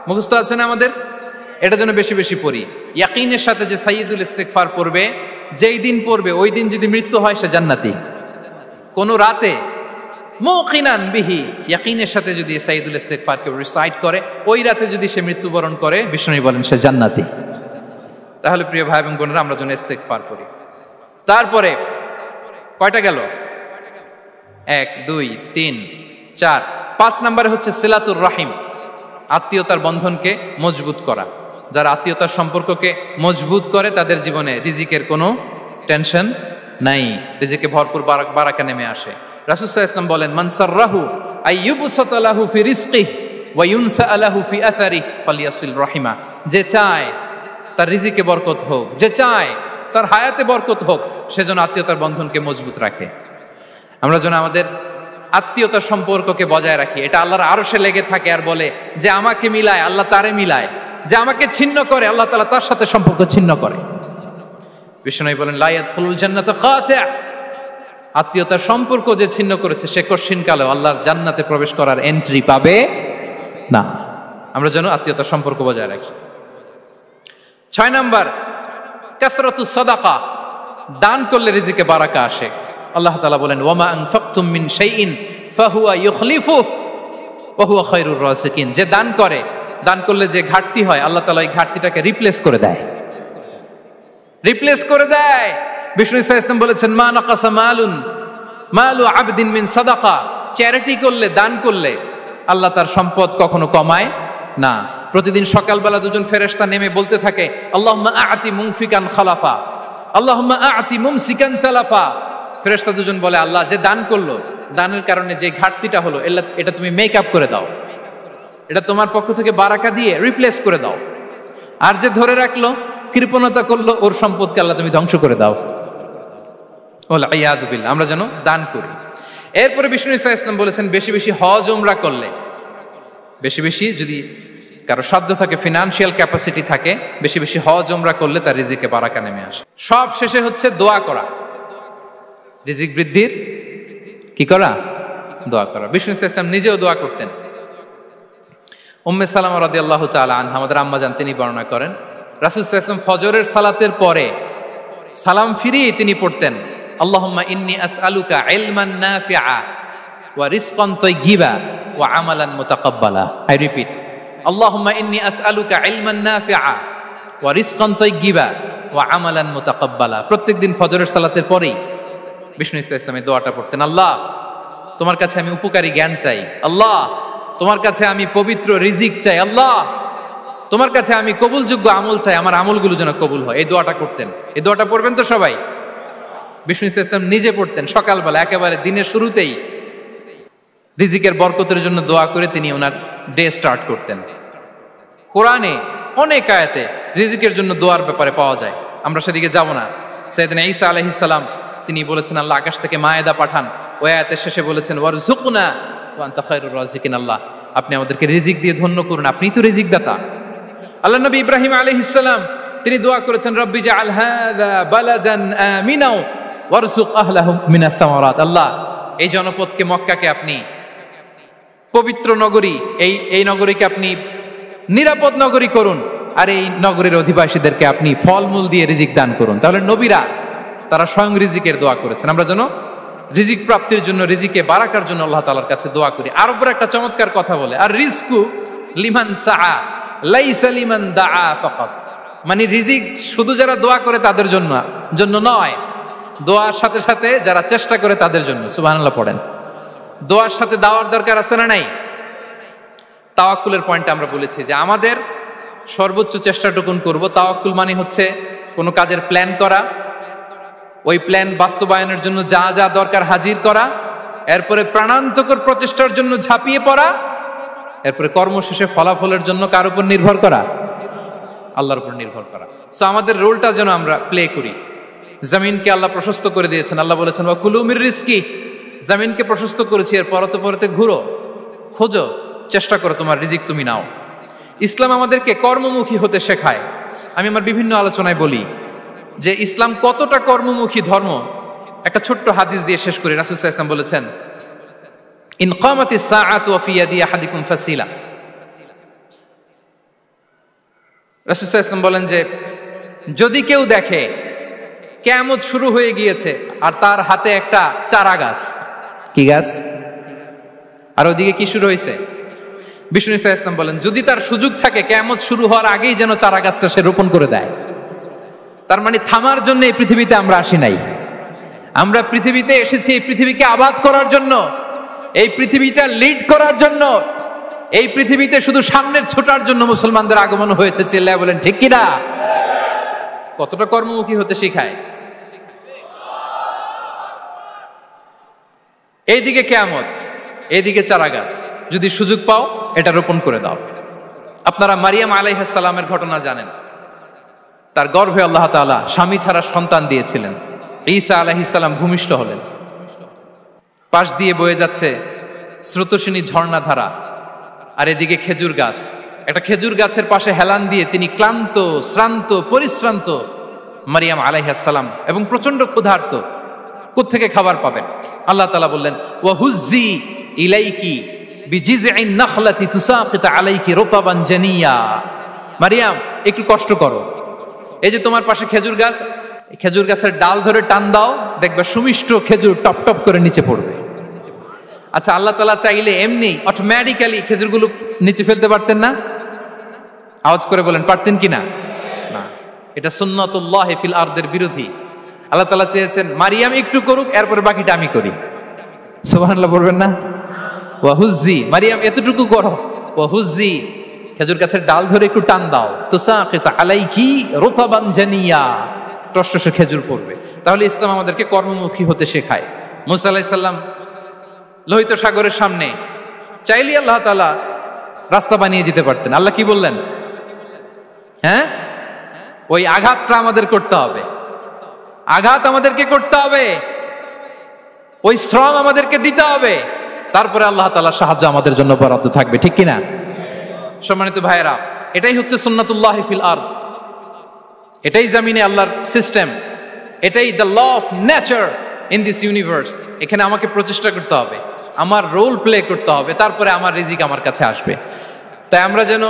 মুখস্থ আছে না আমাদের? এটা যেন বেশি বেশি পড়ি। ইয়াকিনের সাথে যে সাইয়্যিদুল ইস্তিগফার পড়বে, যেই দিন পড়বে ওই দিন যদি মৃত্যু হয় সে জান্নাতি। কোন রাতে মুকিনান বিহি, ইয়াকিনের সাথে যদি সাইয়্যিদুল ইস্তিগফারকে রিসাইট করে, ওই রাতে যদি সে মৃত্যুবরণ করে, বিষ্ণু বলেন সে জান্নাতি। তাহলে প্রিয় ভাই এবং বোনেরা, আমরা যেন ইস্তিগফার করি। তারপরে কয়টা গেল? 1 2 3 4 5 নম্বরে হচ্ছে সিলাতুর রাহিম, আত্মীয়তার বন্ধনকে মজবুত করা। যারা আত্মীয়তার সম্পর্ককে মজবুত করে তাদের জীবনে রিজিকের কোনো টেনশন নাই, রিজিকে ভরপুর বারাকা নেমে আসে। রাসূল সাল্লাল্লাহু আলাইহি ওয়াসাল্লাম বলেন, মান সাররাহু আইয়ুবসাতা লাহু ফি রিজকিহি ওয়া ইউনসা লাহু ফি আসারিহি ফালিয়াসিল রাহিমা। যে চায় তার রিজিকে বরকত হোক, যে চায় তার হায়াতে বরকত হোক, সেজন্য আত্মীয়তার বন্ধনকে মজবুত রাখে। আমরা যেন আমাদের আত্মীয়তার সম্পর্ককে বজায় রাখি। এটা আল্লাহর আরশে লেগে থাকে আর বলে যে আমাকে মিলায় আল্লাহ তারে মিলায়, যে আমাকে ছিন্ন করে আল্লাহ তাআলা তার সাথে সম্পর্ক ছিন্ন করে। বিষ্ণু বলেন লা ইয়াদখুলুল জান্নাতা খাতি', আত্মীয়তার সম্পর্ক যে ছিন্ন করেছে সে কশিনকালেও আল্লাহর জান্নাতে প্রবেশ করার এন্ট্রি পাবে না। আমরা যেন আত্মীয়তার সম্পর্ক বজায় রাখি। 6 নাম্বার, কাসরাতুস সাদাকা, দান করলে রিজিকে বারাকা আসে। আল্লাহ তাআলা বলেন ওয়ামা আনফাকতুম মিন শাইইন ফাহুয়া ইউখলিফুহু ওয়া হুয়া খায়রুর রাযিকিন, যে দান করে, দান করলে যে ঘাটতি হয় আল্লাহ তাআলা এই ঘাটতিটাকে রিপ্লেস করে দেয়, রিপ্লেস করে দেয়। বিষ্ণু ইসা ইসলাম বলেছেন মা নাকাসা মালু আবদিন মিন সাদাকা, চ্যারিটি করলে, দান করলে আল্লাহ তার সম্পদ কখনো কমায় না। প্রতিদিন সকালবেলা দুজন ফেরেশতা নেমে বলতে থাকে আল্লাহুম্মা আ'তি মুনফিকান খালাফা, আল্লাহুম্মা আ'তি মুমসিকান চালাফা। ফেরেশতা দুজন বলে আল্লাহ, যে দান করলো, দানের কারণে যে ঘাটতিটা হলো এটা তুমি মেক আপ করে দাও, এটা তোমার পক্ষ থেকে বারাকা দিয়ে রিপ্লেস করে দাও। আর যে ধরে রাখলো, কৃপণতা করলো, ওর সম্পদকে আল্লাহ তুমি ধ্বংস করে দাও। ওয়াল ইয়াদু বিল্লাহ। আমরা যেন দান করি। এরপরে বিষ্ণু ইসা ইসলাম বলেছেন বেশি বেশি হজ উমরা করলে, বেশি বেশি যদি কারো সাধ্য থাকে, ফিনান্সিয়াল ক্যাপাসিটি থাকে, বেশি বেশি হজ উমরা করলে তার রিজিকে বারাকা নেমে আসে। সব শেষে হচ্ছে দোয়া করা, রিজিক বৃদ্ধির কি করা? দোয়া করা। বিষ্ণু ইসা ইসলাম নিজেও দোয়া করতেন। উম্মে সালামা রাদিয়াল্লাহু তাআলা আনহা, আমাদের আম্মা জান, তিনি বর্ণনা করেন রাসূল সাল্লাল্লাহু আলাইহি ওয়াসাল্লাম ফজরের সালাতের পরে সালাম ফিরিয়ে তিনি পড়তেন আল্লাহুম্মা ইন্নী আসআলুকা ইলমান নাফিআ ওয়া রিজকান তাইয়্যিবা ওয়া আমালান মুতাকাব্বালা। আই রিপিট, আল্লাহুম্মা ইন্নী আসআলুকা ইলমান নাফিআ ওয়া রিজকান তাইয়্যিবা ওয়া আমালান মুতাকাব্বালা। প্রত্যেকদিন ফজরের সালাতের পরেই বিষ্ণু ইসলাম এই দোয়াটা পড়তেন। আল্লাহ, তোমার কাছে আমি উপকারী জ্ঞান চাই। আল্লাহ, তোমার কাছে আমি পবিত্র রিজিক চাই। আল্লাহ, তোমার কাছে আমি কবুলযোগ্য আমল চাই, আমার আমলগুলো যেন কবুল হয়। এই দোয়াটা করতেন। এই দোয়াটা পড়বেন তো সবাই। বিষ্ণু ইসলাম নিজে পড়তেন সকালবেলা, একেবারে দিনের শুরুতেই রিজিকের বরকতের জন্য দোয়া করে তিনি ওনার ডে স্টার্ট করতেন। কোরআনে অনেক আয়াতে রিজিকের জন্য দোয়ার ব্যাপারে পাওয়া যায়, আমরা সেদিকে যাব না। সাইয়েদনা ঈসা আলাইহিস সালাম তিনি বলেছেন আল্লাহ আকাশ থেকে মায়েদা পাঠান, ওই আয়াতের শেষে বলেছেন ওয়ারযুকনা ওয়া আনতা খায়রুর রাযিকিন, আল্লাহ আপনি আমাদেরকে রিজিক দিয়ে ধন্য করুন, আপনিই তো রিজিক দাতা। আল্লাহ নবী ইব্রাহিম আলাইহিস সালাম তিনি দোয়া করেছেন রব্বি জাআল হাযা বালাদান আমিনা ওয়ারযুক আহলাহু মিনাস সামারাত, আল্লাহ এই জনপদকে, মক্কাকে আপনি পবিত্র নগরী, এই নগরীকে আপনি নিরাপদ নগরী করুন, আর এই নগরীর অধিবাসীদেরকে আপনি ফলমূল দিয়ে রিজিক দান করুন। তাহলে নবীরা তারা স্বয়ং রিজিকের দোয়া করেছেন। আমরা যেন রিজিক প্রাপ্তির জন্য, রিজিকে বারাকার জন্য আল্লাহ তাআলার কাছে দোয়া করি। আরবরা একটা চমৎকার কথা বলে, আর রিজকু লিমান সাআ লাইসা লিমান দাআ ফাকাত, মানে রিজিক শুধু যারা দোয়া করে তাদের জন্য নয়, দোয়ার সাথে সাথে যারা চেষ্টা করে তাদের জন্য। সুবহানাল্লাহ পড়েন। দোয়ার সাথে দাওয়ার দরকার আছে না নাই? তাওয়াক্কুলের পয়েন্টটা আমরা বলেছি যে আমাদের সর্বোচ্চ চেষ্টাটুকুন করব। তাওয়াক্কুল মানে হচ্ছে কোনো কাজের প্ল্যান করা, ওই প্ল্যান বাস্তবায়নের জন্য যা যা দরকার হাজির করা, এরপরে প্রাণান্তকর প্রচেষ্টার জন্য ঝাঁপিয়ে পড়া, এরপরে কর্মশেষে ফলাফলের জন্য কার উপর নির্ভর করা? আল্লাহর উপর নির্ভর করা। সো আমাদের রোলটা যেন আমরা প্লে করি। জমিনকে আল্লাহ প্রশস্ত করে দিয়েছেন, আল্লাহ বলেছেন ওয়া কুলু মির রিজকি, জমিনকে প্রশস্ত করেছি, এর পরতে পরতে ঘুরো, খোঁজো, চেষ্টা করো তোমার রিজিক তুমি নাও। ইসলাম আমাদেরকে কর্মমুখী হতে শেখায়। আমি আমার বিভিন্ন আলোচনায় বলি যে ইসলাম কতটা কর্মমুখী ধর্ম। একটা ছোট্ট হাদিস দিয়ে শেষ করি। রাসূল সাল্লাল্লাহু আলাইহি ওয়াসাল্লাম বলেছেন ইন কামাতিস সাআতু ওয়া ফি ইয়াদি আহাদিকুম ফাসিলা। রাসূল সাল্লাল্লাহু আলাইহি ওয়াসাল্লাম বলেন যে যদি কেউ দেখে কিয়ামত শুরু হয়ে গিয়েছে আর তার হাতে একটা চারা গাছ, কি গাছ? আর ওদিকে কি শুরু হয়েছে? বিষ্ণু ইসা ইসলাম বলেন যদি তার সুযোগ থাকে কিয়ামত শুরু হওয়ার আগেই যেন চারা গাছটা সে রোপণ করে দেয়। তার মানে থামার জন্য এই পৃথিবীতে আমরা আসি নাই। আমরা পৃথিবীতে এসেছি এই পৃথিবীকে আবাদ করার জন্য, এই পৃথিবীটা লিড করার জন্য। এই পৃথিবীতে শুধু সামনের ছোটার জন্য মুসলমানদের আগমন হয়েছে। চিল্লায় বলেন ঠিক কিনা? কতটা কর্মমুখী হতে শেখায়। এইদিকে কিয়ামত, এইদিকে চারা গাছ, যদি সুযোগ পাও এটা রোপণ করে দাও। আপনারা মারিয়াম আলাইহিস সালামের ঘটনা জানেন। তার গর্ভে আল্লাহ তাআলা স্বামী ছাড়া সন্তান দিয়েছিলেন। ঈসা আলাইহিস সালাম ভূমিষ্ঠ হলেন। পাশ দিয়ে বয়ে যাচ্ছে স্রোতস্বিনী ঝর্ণাধারা, আর এদিকে খেজুর গাছ। একটা খেজুর গাছের পাশে হেলান দিয়ে তিনি ক্লান্ত, শ্রান্ত, পরিশ্রান্ত মারিয়াম আলাইহিস সালাম, এবং প্রচন্ড ক্ষুধার্ত। কোত্থেকে খাবার পাবেন? আল্লাহ তাআলা বললেন, ওয়া হুজ্জি ইলাইকি বিজিযইন নাখলাতি তুসাকিত আলাইকি রুতাবান জানিয়া। মারিয়াম, একটু কষ্ট করো, এই যে তোমার পাশে খেজুর গাছ, খেজুর গাছের ডাল ধরে টান দাও, দেখবে সুমিষ্ট খেজুর টপ টপ করে নিচে পড়বে। আচ্ছা, আল্লাহ তাআলা চাইলে এমনি অটোমেটিক্যালি খেজুরগুলো নিচে ফেলতে পারতেন না? আওয়াজ করে বলেন, পারতেন কিনা? না, এটা সুন্নাতুল্লাহ ফিল আরদের বিরোধী। আল্লাহ তাআলা চেয়েছেন মারিয়াম একটু করুক, এরপরে বাকিটা আমি করি। সুবহানাল্লাহ বলবেন না? ওয়া হুজ্জি, মারিয়াম এতটুকু করো, ওয়া হুজ্জি, খেজুর গাছের ডাল ধরে একটু টান দাও, তুসাকিত আলাইকি রুতাবান জানিয়া, টসটসে খেজুর পড়বে। তাহলে ইসলাম আমাদেরকে কর্মমুখী হতে শেখায়। মুসা আলাইহিস সালাম লোহিত সাগরের সামনে চাইলে আল্লাহ তাআলা রাস্তা বানিয়ে দিতে পারতেন। আল্লাহ কি বললেন? হ্যাঁ, ওই আঘাতটা আমাদের করতে হবে, আঘাত আমাদেরকে করতে হবে, ওই শ্রম আমাদেরকে দিতে হবে, তারপরে আল্লাহ তাআলার সাহায্য আমাদের জন্য বরাদ্দ থাকবে, ঠিক কিনা? সম্মানিত ভাইয়েরা, এটাই হচ্ছে সুন্নাতুল্লাহ ফিল আরদ, এটাই জামিনে আল্লাহর সিস্টেম, এটাই the law of nature in this universe. এখানে আমাকে প্রচেষ্টা করতে হবে, আমার রোল প্লে করতে হবে, তারপরে আমার রিজিক আমার কাছে আসবে। তাই আমরা যেন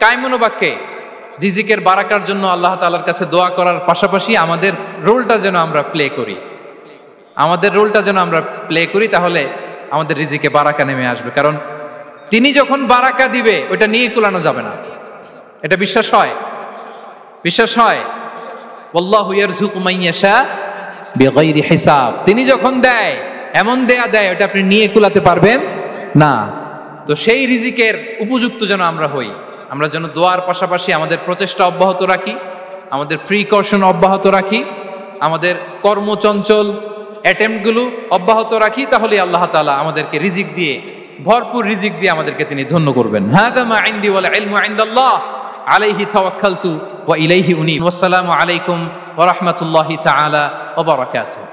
কায়মনো বাক্যে রিজিকের বারাকার জন্য আল্লাহ তাআলার কাছে দোয়া করার পাশাপাশি আমাদের রোলটা যেন আমরা প্লে করি, আমাদের রোলটা যেন আমরা প্লে করি, তাহলে আমাদের রিজিকে বারাকা নেমে আসবে। কারণ তিনি যখন বারাকা দিবে ওটা নিয়ে কুলানো যাবে না। এটা বিশ্বাস হয়? বিশ্বাস হয়? ওয়াল্লাহু ইয়ারযুকু মান ইয়াশা বিগাইরি হিসাব। তিনি যখন দেয়, এমন দেয় ওটা আপনি নিয়ে কুলাতে পারবেন না। তো সেই রিজিকের উপযুক্ত যেন আমরা হই, আমরা যেন দোয়ার পাশাপাশি আমাদের প্রচেষ্টা অব্যাহত রাখি, আমাদের প্রিকশন অব্যাহত রাখি, আমাদের কর্মচঞ্চল অ্যাটেম্পটগুলো অব্যাহত রাখি, তাহলে আল্লাহ তাআলা আমাদেরকে রিজিক দিয়ে, ভরপুর রিজিক দিয়ে আমাদেরকে তিনি ধন্য করবেন। হাযা মা ইনদি ওয়াল ইলমু ইনদাল্লাহ আলাইহি তাওয়াক্কালতু ওয়া ইলাইহি উনীব। ওয়াসসালামু আলাইকুম ওয়া রাহমাতুল্লাহি তাআলা ওয়া বারাকাতুহু।